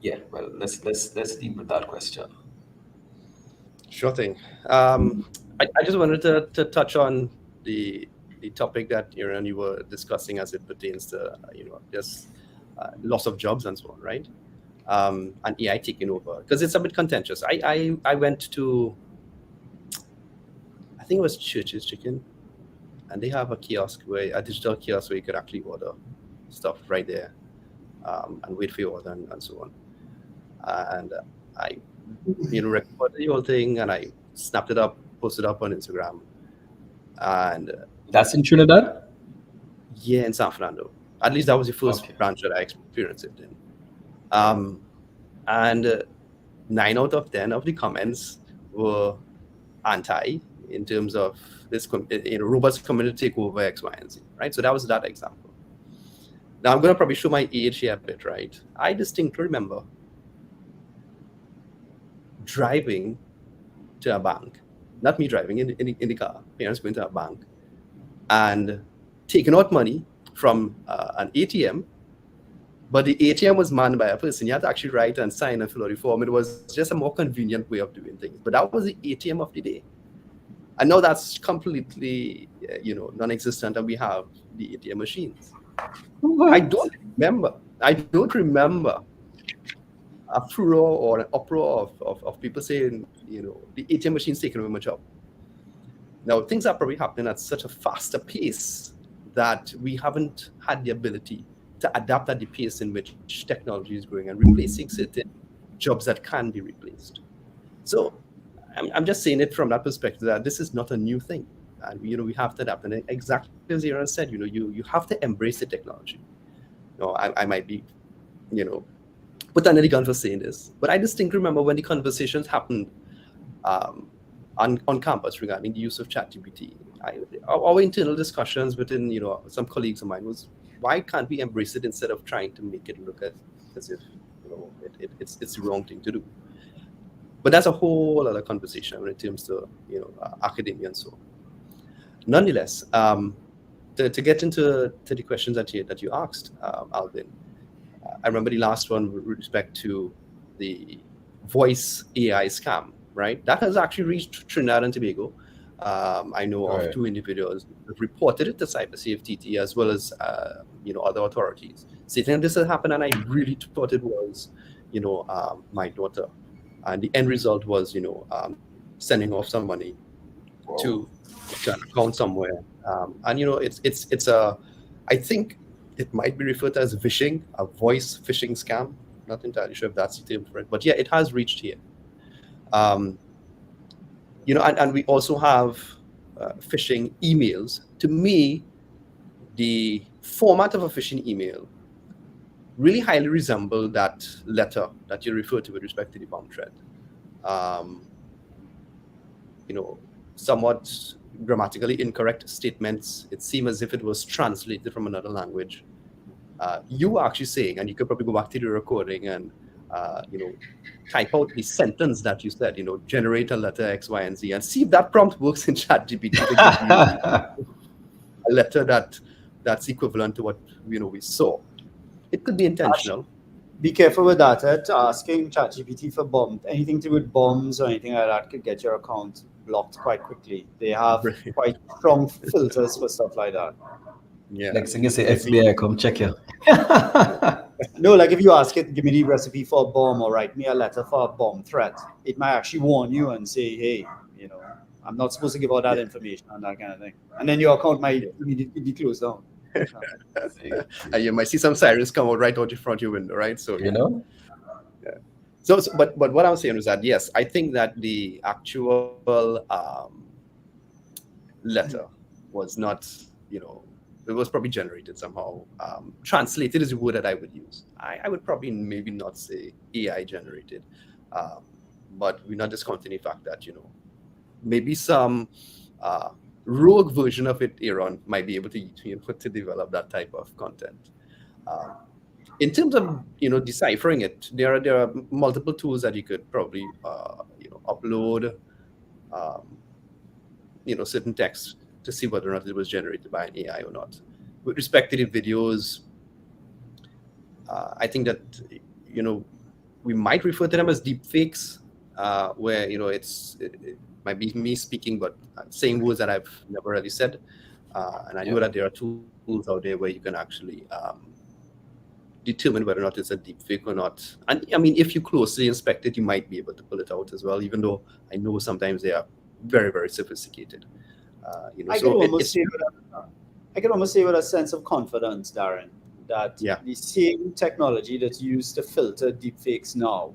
yeah, well, let's deal with that question. Sure thing. I just wanted to touch on the topic that you were discussing as it pertains to just loss of jobs and so on, right? And AI taking over, because it's a bit contentious. I went to, I think it was Church's Chicken, and they have a digital kiosk where you could actually order stuff right there, and wait for your order and so on. And I recorded the whole thing, and I snapped it up, posted it up on Instagram, and That's in Trinidad? yeah, in San Fernando. At least that was the first Okay. branch that I experienced it in. And 9 out of 10 of the comments were anti, in terms of this robots coming to take over X, Y, and Z, right? So that was that example. Now I'm going to probably show my age here a bit, right? I distinctly remember driving to a bank, not me driving in the car, parents going to a bank and taking out money from an ATM, but the ATM was manned by a person. You had to actually write and sign and fill out the form. It was just a more convenient way of doing things. But that was the ATM of the day. And now that's completely, non-existent, and we have the ATM machines. What? I don't remember a furor or an uproar of people saying, the ATM machine's taking away my job. Now, things are probably happening at such a faster pace that we haven't had the ability to adapt at the pace in which technology is growing and replacing certain jobs that can be replaced. So I'm just saying it from that perspective that this is not a new thing. And, we have to adapt. And exactly as Aaron said, you have to embrace the technology. I might be, put under the gun for saying this, but I distinctly remember when the conversations happened on campus regarding the use of ChatGPT. Our internal discussions within, some colleagues of mine was, why can't we embrace it instead of trying to make it look as if, it's the wrong thing to do? But that's a whole other conversation when it comes to, academia and so on. Nonetheless, to get into the questions that you asked, Alvin, I remember the last one with respect to the voice AI scam, right? That has actually reached Trinidad and Tobago. I know of 2 individuals who reported it to Cyber CFTT as well as other authorities, saying this had happened, and I really thought it was my daughter, and the end result was sending off some money to an account somewhere, and it's I think it might be referred to as phishing, a voice phishing scam. Not entirely sure if that's the term for it, but yeah, it has reached here. And we also have phishing emails. To me, the format of a phishing email really highly resemble that letter that you refer to with respect to the bomb threat. Somewhat grammatically incorrect statements. It seemed as if it was translated from another language. You were actually saying, and you could probably go back to the recording and type out the sentence that you said, generate a letter X, Y, and Z, and see if that prompt works in ChatGPT to give you a letter that's equivalent to what we saw. It could be intentional. Be careful with that. Asking ChatGPT for anything to do with bombs or anything like that could get your account blocked quite quickly. They have quite strong filters for stuff like that. Yeah. Next thing you say, SBA, come check you. No, like if you ask it, give me the recipe for a bomb or write me a letter for a bomb threat, it might actually warn you and say, hey, I'm not supposed to give out that information and that kind of thing. And then your account might immediately be closed down. And you might see some sirens come out right out in front of your window, right? So yeah. So but what I was saying was that yes, I think that the actual letter was not, it was probably generated somehow. Translated is the word that I would use. I would probably maybe not say AI generated, but we're not discounting the fact that maybe some rogue version of it, Aaron, might be able to develop that type of content. In terms of deciphering it, there are multiple tools that you could probably upload certain text to see whether or not it was generated by an AI or not. With respect to the videos, I think that we might refer to them as deep fakes, where it might be me speaking but saying words that I've never really said, and I know that there are tools out there where you can actually determine whether or not it's a deep fake or not. And I mean, if you closely inspect it, you might be able to pull it out as well, even though I know sometimes they are very, very sophisticated. I can almost say with a sense of confidence, Daren, that the same technology that's used to filter deepfakes now,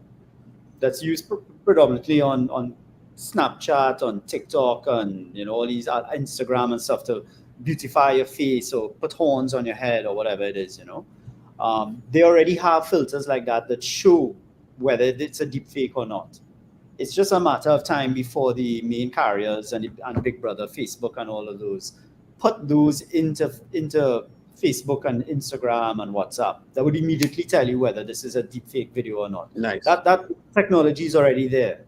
that's used predominantly on Snapchat, on TikTok, and all these Instagram and stuff to beautify your face or put horns on your head or whatever it is, they already have filters like that show whether it's a deepfake or not. It's just a matter of time before the main carriers and Big Brother, Facebook, and all of those put those into Facebook and Instagram and WhatsApp that would immediately tell you whether this is a deepfake video or not. Nice. That technology is already there.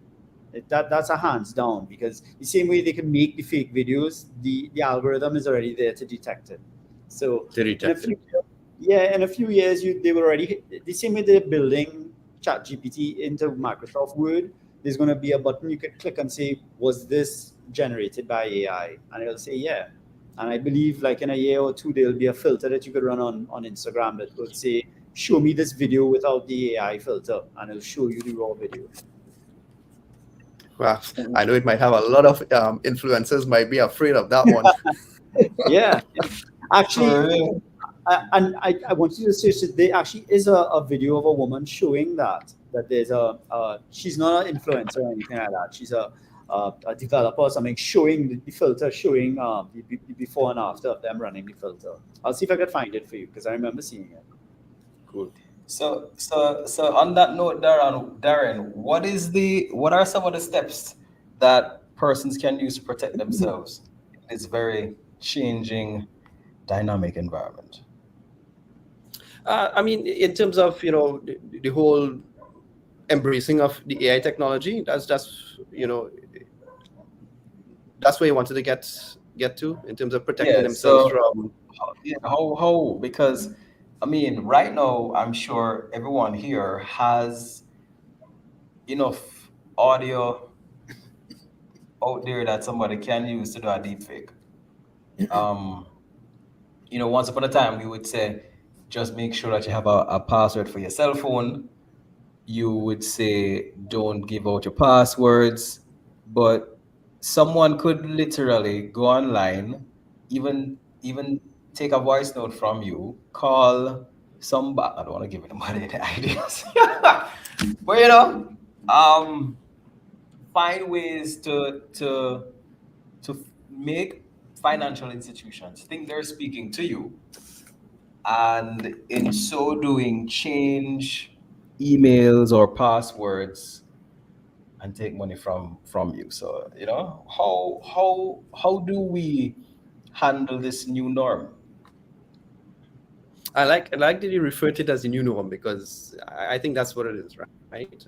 That's a hands down, because the same way they can make the fake videos, the algorithm is already there to detect it. So To detect it. in a few years, they will already, the same way they're building ChatGPT into Microsoft Word. There's going to be a button you can click and say, was this generated by AI? And it'll say, yeah. And I believe like in a year or two, there'll be a filter that you could run on Instagram that will say, show me this video without the AI filter, and it'll show you the raw video. Well, I know it might have a lot of influencers might be afraid of that one. Yeah. Actually, I want you to see, there actually is a video of a woman showing that there's she's not an influencer or anything like that. She's a developer or something, showing the filter, showing the before and after of them running the filter. I'll see if I can find it for you, because I remember seeing it. Cool. So on that note, Daren, what are some of the steps that persons can use to protect themselves in this very changing, dynamic environment? I mean, in terms of the whole embracing of the AI technology, that's where you wanted to get to in terms of protecting themselves from. How? Because I mean, right now, I'm sure everyone here has enough audio out there that somebody can use to do a deepfake. Once upon a time, we would say, just make sure that you have a password for your cell phone. You would say, don't give out your passwords. But someone could literally go online, even take a voice note from you, call somebody. I don't want to give anybody any ideas. But find ways to make financial institutions think they're speaking to you, and in so doing change emails or passwords and take money from you. So how do we handle this new norm? I like that you refer to it as the new norm, because I think that's what it is, right?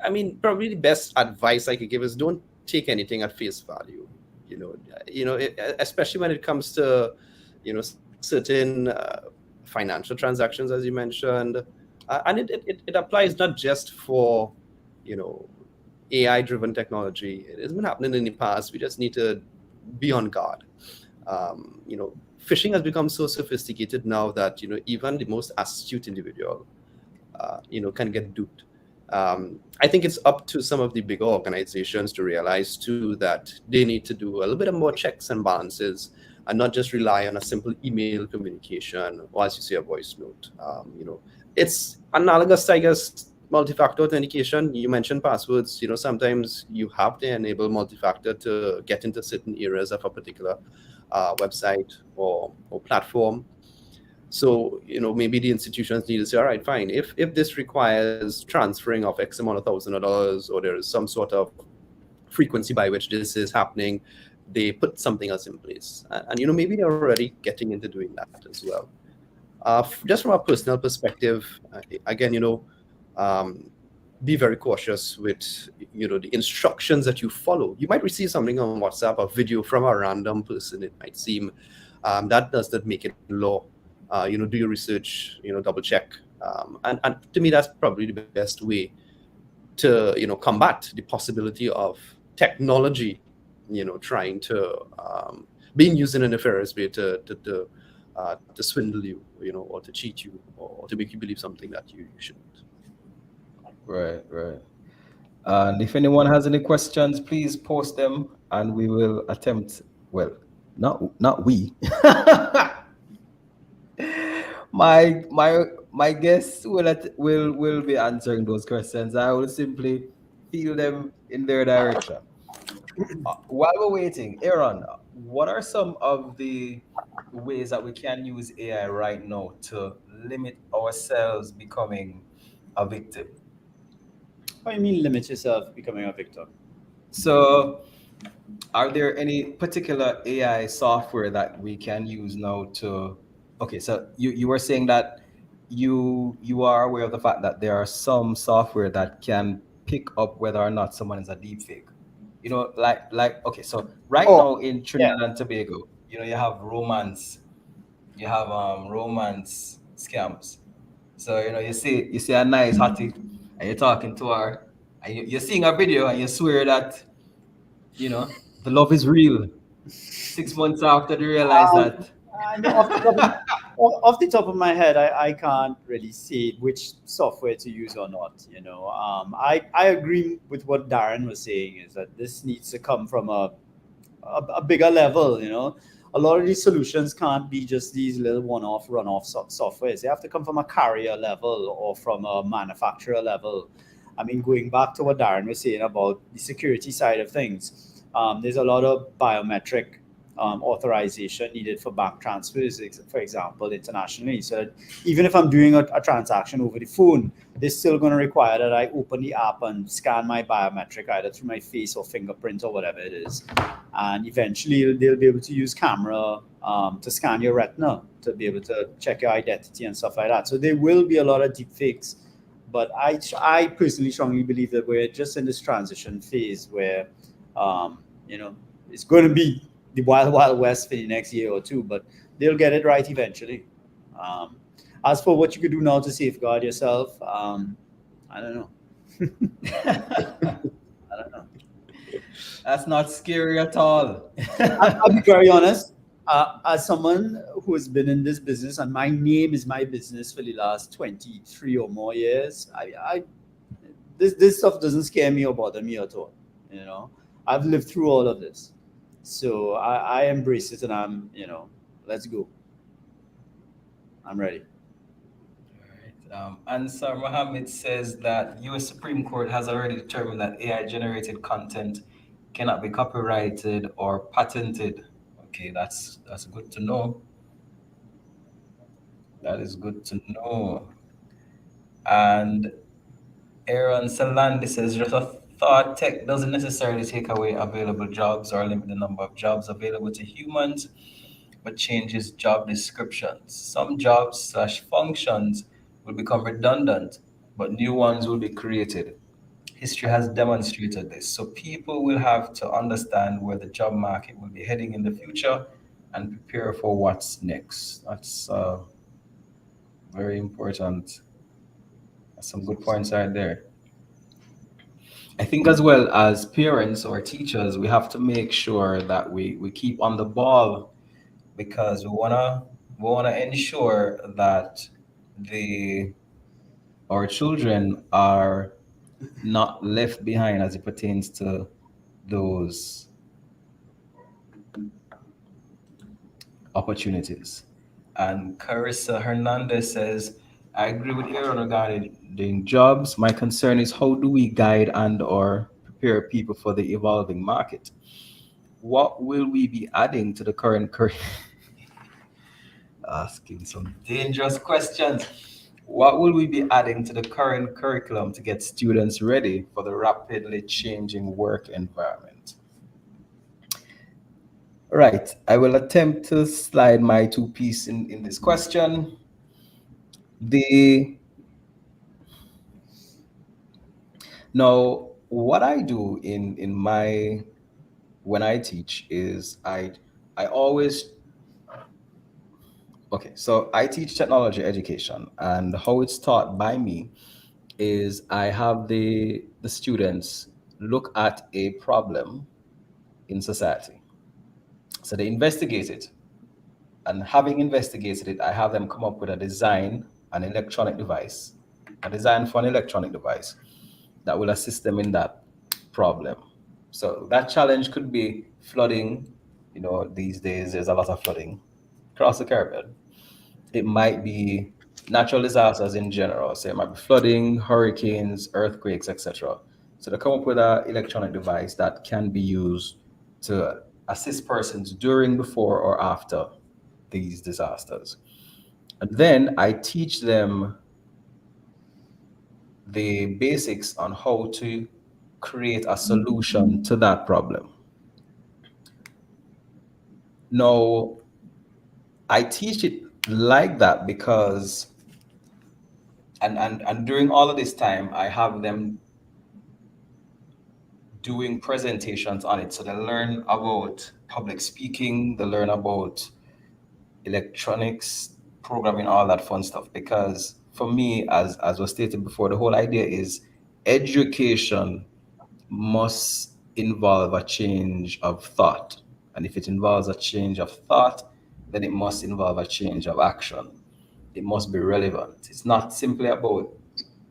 I mean, probably the best advice I could give is don't take anything at face value. Especially when it comes to certain financial transactions, as you mentioned, and it applies not just for AI-driven technology. It has been happening in the past. We just need to be on guard. Phishing has become so sophisticated now that even the most astute individual can get duped. I think it's up to some of the bigger organizations to realize too that they need to do a little bit of more checks and balances, and not just rely on a simple email communication or, as you say, a voice note. It's analogous, I guess, multi-factor authentication. You mentioned passwords. Sometimes you have to enable multi-factor to get into certain areas of a particular website or platform. So, maybe the institutions need to say, all right, fine. If this requires transferring of X amount of $1,000, or there is some sort of frequency by which this is happening, they put something else in place. And maybe they're already getting into doing that as well. Just from a personal perspective, again, be very cautious with, the instructions that you follow. You might receive something on WhatsApp, a video from a random person, it might seem. That does not make it law. Do your research, double check. And to me, that's probably the best way to, combat the possibility of technology, trying to, being used in a nefarious way to swindle you, or to cheat you, or to make you believe something that you shouldn't. Right. And if anyone has any questions, please post them, and we will attempt. Well, not we. my guests will be answering those questions. I will simply field them in their direction. While we're waiting, Aaron, what are some of the ways that we can use AI right now to limit ourselves becoming a victim? What do you mean limit yourself becoming a victim? So are there any particular AI software that we can use now to? Okay, so you were saying that you are aware of the fact that there are some software that can pick up whether or not someone is a deep fake. Okay, so right Oh, now in yeah. Trinidad and Tobago, you have romance scams. So you see a nice hottie, and you're talking to her, and you're seeing a video, and you swear that the love is real. 6 months after they realize Um, that. I know off the top of my head, I can't really say which software to use or not. I agree with what Darren was saying is that this needs to come from a bigger level. A lot of these solutions can't be just these little one-off, run-off softwares. They have to come from a carrier level or from a manufacturer level. I mean, going back to what Darren was saying about the security side of things, there's a lot of biometric authorization needed for bank transfers, for example, internationally. So that even if I'm doing a transaction over the phone, they're still going to require that I open the app and scan my biometric either through my face or fingerprint or whatever it is. And eventually they'll be able to use camera to scan your retina to be able to check your identity and stuff like that. So there will be a lot of deep fakes. But I personally strongly believe that we're just in this transition phase where, um, you know, it's going to be the wild, wild west for the next year or two, but they'll get it right eventually. Um, as for what you could do now to safeguard yourself, I don't know. I don't know. That's not scary at all. I'll be very honest. As someone who has been in this business, and my name is my business for the last 23 or more years, this stuff doesn't scare me or bother me at all. I've lived through all of this, so I embrace it, and let's go. I'm ready. Ansar Mohammed says that U.S. Supreme Court has already determined that AI generated content cannot be copyrighted or patented. Okay, that's good to know. That is good to know. And Aaron Salandi says, just a thought, tech doesn't necessarily take away available jobs or limit the number of jobs available to humans, but changes job descriptions. Some jobs/functions will become redundant, but new ones will be created. History has demonstrated this. So people will have to understand where the job market will be heading in the future and prepare for what's next. That's very important. That's some good points right there. I think as well as parents or teachers, we have to make sure that we keep on the ball because we wanna ensure that the our children are not left behind as it pertains to those opportunities. And Carissa Hernandez says, I agree with Aaron regarding jobs. My concern is how do we guide and or prepare people for the evolving market? What will we be adding to the current curriculum? Asking some dangerous questions. What will we be adding to the current curriculum to get students ready for the rapidly changing work environment? Right, I will attempt to slide my two piece in this question. The Now, what I do in my when I teach is I always okay, so I teach technology education, and how it's taught by me is I have the students look at a problem in society. So they investigate it, and having investigated it, I have them come up with an electronic device, a design for an electronic device that will assist them in that problem. So that challenge could be flooding. These days there's a lot of flooding across the Caribbean. It might be natural disasters in general. So it might be flooding, hurricanes, earthquakes, etc. So they come up with an electronic device that can be used to assist persons during, before, or after these disasters. And then I teach them the basics on how to create a solution to that problem. Now, I teach it like that because, and during all of this time, I have them doing presentations on it. So they learn about public speaking, they learn about electronics, programming, all that fun stuff. Because for me, as was stated before, the whole idea is education must involve a change of thought. And if it involves a change of thought, then it must involve a change of action. It must be relevant. It's not simply about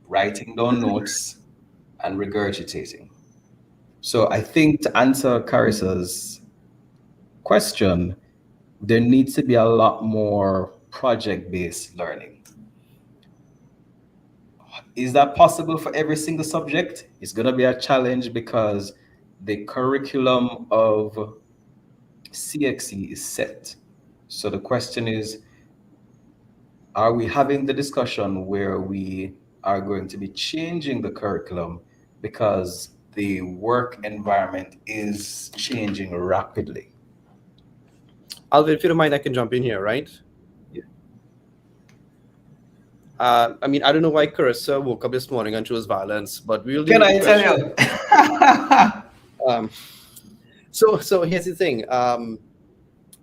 writing down notes and regurgitating. So I think to answer Carissa's question, there needs to be a lot more project based learning. Is that possible for every single subject? It's going to be a challenge because the curriculum of CXE is set. So the question is, are we having the discussion where we are going to be changing the curriculum because the work environment is changing rapidly? Alvin, if you don't mind, I can jump in here, right? I mean, I don't know why Carissa woke up this morning and chose violence, but we'll deal Can with I the tell question. you? So here's the thing.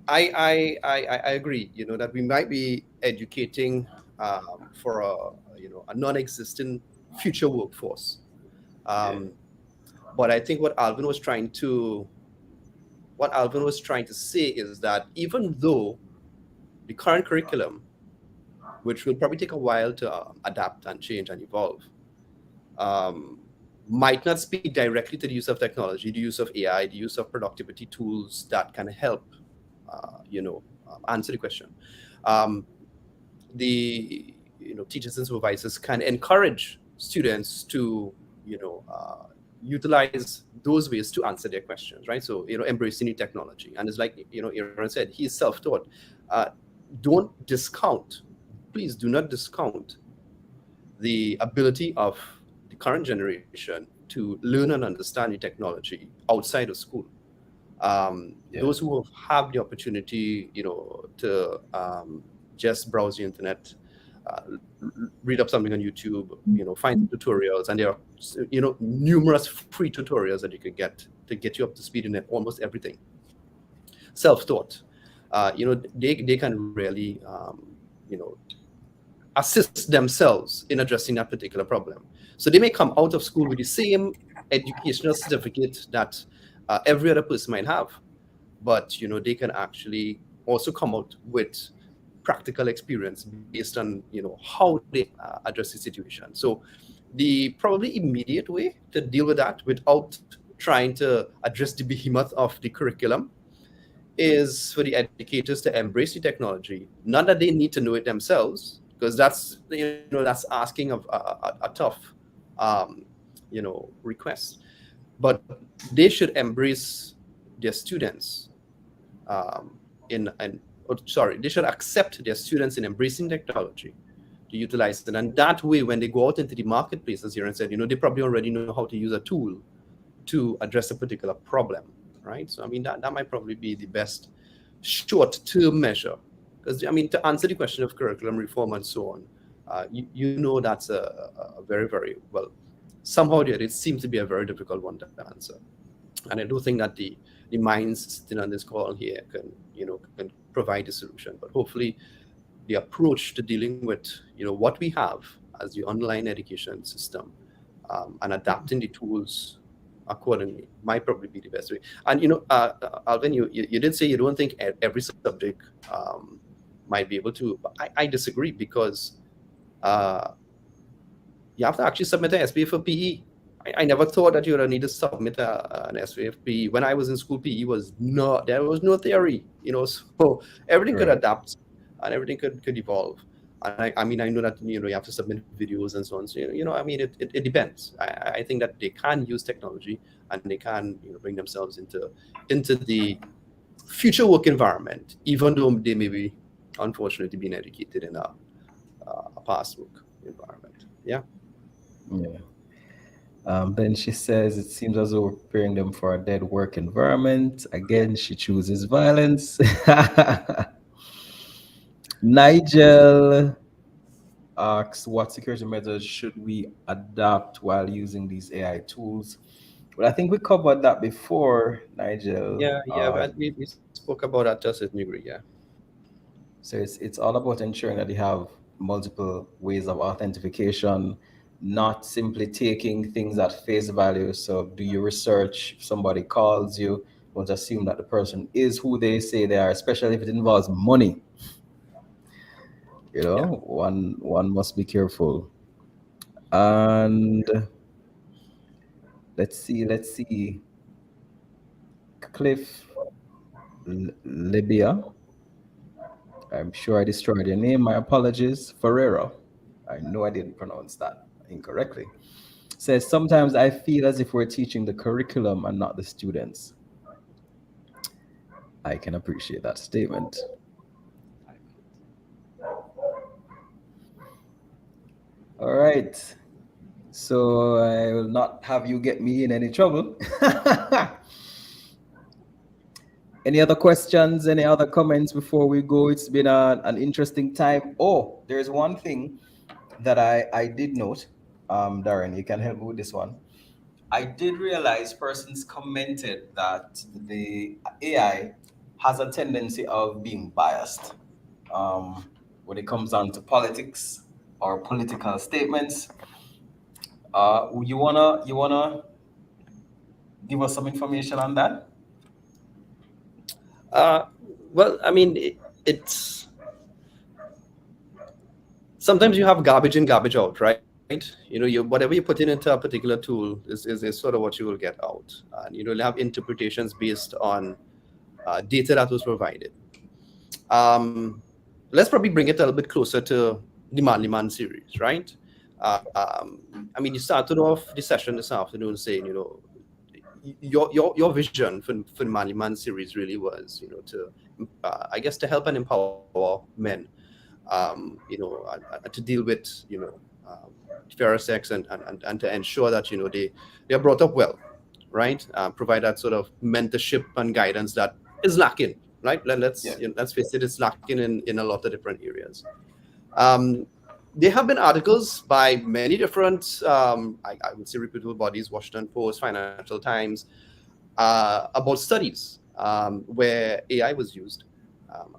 I agree. That we might be educating for a non-existent future workforce. But I think what Alvin was trying to say is that even though the current curriculum, which will probably take a while to adapt and change and evolve, might not speak directly to the use of technology, the use of AI, the use of productivity tools that can help, answer the question. The teachers and supervisors can encourage students to utilize those ways to answer their questions, right? So embracing new technology, and it's like Aaron said, he's self-taught. Don't discount, please do not discount the ability of the current generation to learn and understand the technology outside of school. Those who have the opportunity, to just browse the internet, read up something on YouTube, find tutorials, and there are numerous free tutorials that you can get to get you up to speed in almost everything. Self-taught, they can really assist themselves in addressing that particular problem. So they may come out of school with the same educational certificate that every other person might have, but they can actually also come out with practical experience based on how they address the situation. So the probably immediate way to deal with that without trying to address the behemoth of the curriculum is for the educators to embrace the technology. Not that they need to know it themselves, because that's that's asking of a tough request, but they should embrace their students they should accept their students in embracing technology to utilize it. And that way, when they go out into the marketplace, as Aaron said, they probably already know how to use a tool to address a particular problem, right? So, I mean, that might probably be the best short-term measure. Because, I mean, to answer the question of curriculum reform and so on, that's a very, very, well, somehow it seems to be a very difficult one to answer. And I do think that the minds sitting on this call here can provide a solution. But hopefully the approach to dealing with what we have as the online education system and adapting the tools accordingly might probably be the best way. And Alvin, you did say you don't think every subject might be able to, but I disagree, because you have to actually submit an SBA for PE. I never thought that you would need to submit an SBA for PE. When I was in school, PE there was no theory, so everything could adapt and everything could evolve. And I mean, I know that you have to submit videos and so on. So I mean, it depends. I think that they can use technology and they can bring themselves into the future work environment, even though they may be unfortunately being educated in a past work environment. Yeah. Then she says it seems as though we're preparing them for a dead work environment. Again, she chooses violence. Nigel asks, what security measures should we adopt while using these AI tools? Well, I think we covered that before, Nigel. Yeah, we spoke about that just in degree. Yeah. So it's all about ensuring that you have multiple ways of authentication, not simply taking things at face value. So do your research. If somebody calls you, don't assume that the person is who they say they are, especially if it involves money. You Yeah. know, one must be careful. And let's see. Cliff Libya. I'm sure I destroyed your name. My apologies. Ferreira. I know I didn't pronounce that incorrectly. Says sometimes I feel as if we're teaching the curriculum and not the students. I can appreciate that statement. All right. So I will not have you get me in any trouble. Any other questions? Any other comments before we go? It's been an interesting time. Oh, there's one thing that I did note. Darren, you can help me with this one. I did realize persons commented that the AI has a tendency of being biased when it comes down to politics or political statements. You wanna give us some information on that? Uh, well, I mean, it's sometimes you have garbage in, garbage out, right? You whatever you put in into a particular tool is sort of what you will get out, and you'll have interpretations based on data that was provided. Um, let's probably bring it a little bit closer to the Man series, right? I mean, you started off the session this afternoon saying, your vision for the Man series really was, to I guess to help and empower men, to deal with, fairer sex and to ensure that they are brought up well, right? Provide that sort of mentorship and guidance that is lacking, right? Yeah. Let's face it, it's lacking in a lot of different areas. Um, there have been articles by many different, I would say, reputable bodies, Washington Post, Financial Times, about studies where AI was used,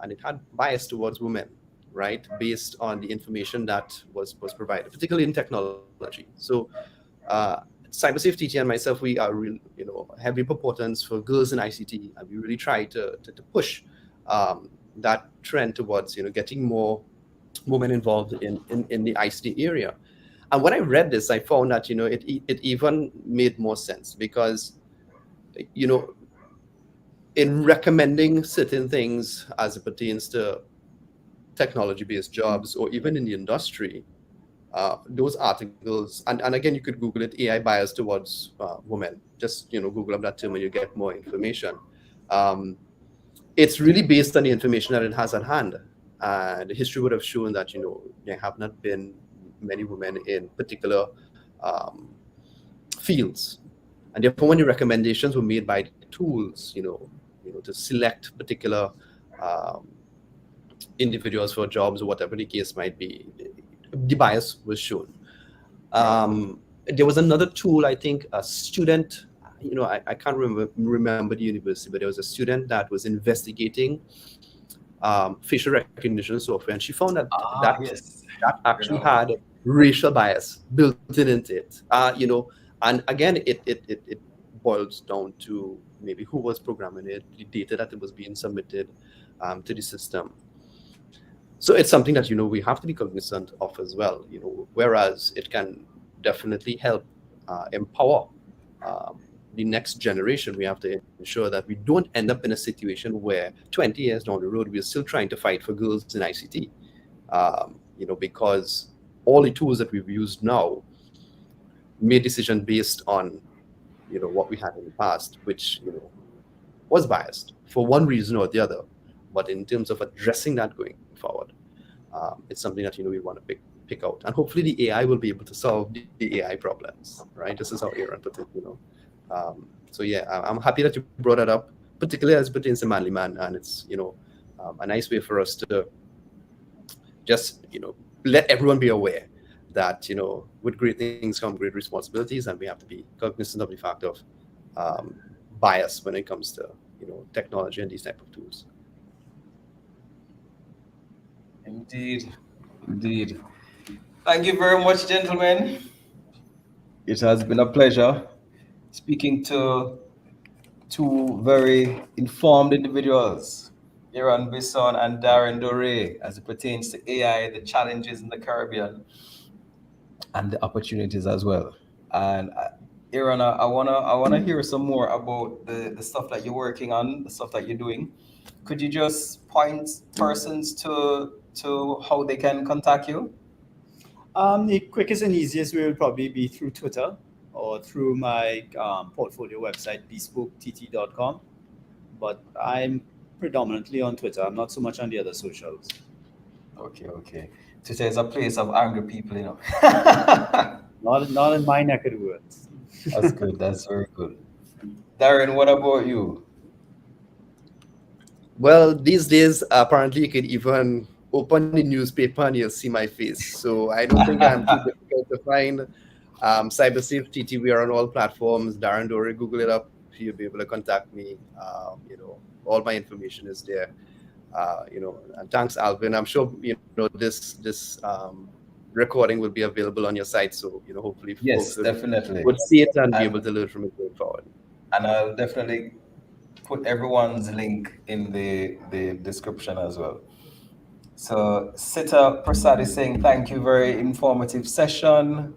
and it had bias towards women, right, based on the information that was provided, particularly in technology. So, cybersafety and myself, we are real, heavy proponents for girls in ICT, and we really try to push that trend towards getting more women involved in the ICT area. And when I read this, I found that it even made more sense because you know in recommending certain things as it pertains to technology-based jobs or even in the industry, those articles, and again, you could Google it, AI bias towards women. Just Google up that term and you get more information. Um, it's really based on the information that it has at hand. The history would have shown that there have not been many women in particular um, fields, and therefore when the recommendations were made by the tools, to select particular um, individuals for jobs or whatever the case might be, the bias was shown. There was another tool, I think, a student, I can't remember the university, but there was a student that was investigating facial recognition software, and she found that Yes. that actually had racial bias built into it. And again, it boils down to maybe who was programming it, the data that it was being submitted to the system. So it's something that we have to be cognizant of as well. Whereas it can definitely help empower um, the next generation, we have to ensure that we don't end up in a situation where 20 years down the road we're still trying to fight for girls in ICT. Because all the tools that we've used now made decisions based on what we had in the past, which was biased for one reason or the other. But in terms of addressing that going forward, it's something that we want to pick pick out, and hopefully the AI will be able to solve the AI problems, right? This is how Aaron put it, So yeah, I'm happy that you brought that up, particularly as it pertains to Manly Man, and it's a nice way for us to just let everyone be aware that with great things come great responsibilities, and we have to be cognizant of the fact of bias when it comes to technology and these type of tools. Indeed. Indeed. Thank you very much, gentlemen. It has been a pleasure speaking to two very informed individuals, Aaron Besson and Daren Dhoray, as it pertains to AI, the challenges in the Caribbean, and the opportunities as well. And Aaron, I wanna hear some more about the stuff that you're working on, the stuff that you're doing. Could you just point persons to how they can contact you? The quickest and easiest way will probably be through Twitter or through my portfolio website, bespokett.com. But I'm predominantly on Twitter. I'm not so much on the other socials. Okay. Twitter is a place of angry people. Not in my neck of the woods. That's good. That's very good. Darren, what about you? Well, these days, apparently, you could even open the newspaper and you'll see my face. So I don't think I'm too difficult to find. CyberSafe TT, we are on all platforms. Daren Dhoray, Google it up. You'll be able to contact me. All my information is there. And thanks, Alvin. I'm sure this recording will be available on your site. So hopefully, Yes, folks definitely. would see it and be And, able to learn from it going forward. and I'll definitely put everyone's link in the description as well. So Sita Prasad is saying thank you, very informative session.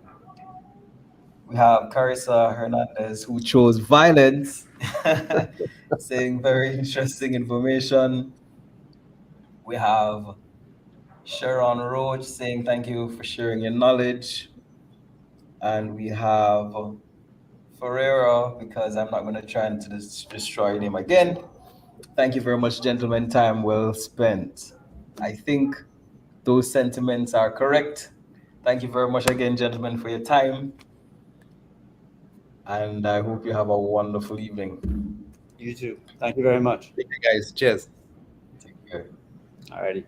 We have Carissa Hernandez who chose violence, saying very interesting information. We have Sharon Roach saying thank you for sharing your knowledge. And we have Ferrero, because I'm not going to try to destroy him again. Thank you very much, gentlemen. Time well spent. I think those sentiments are correct. Thank you very much again, gentlemen, for your time. And I hope you have a wonderful evening. You too. Thank you very much. Thank you, guys. Cheers. Take care. Alrighty.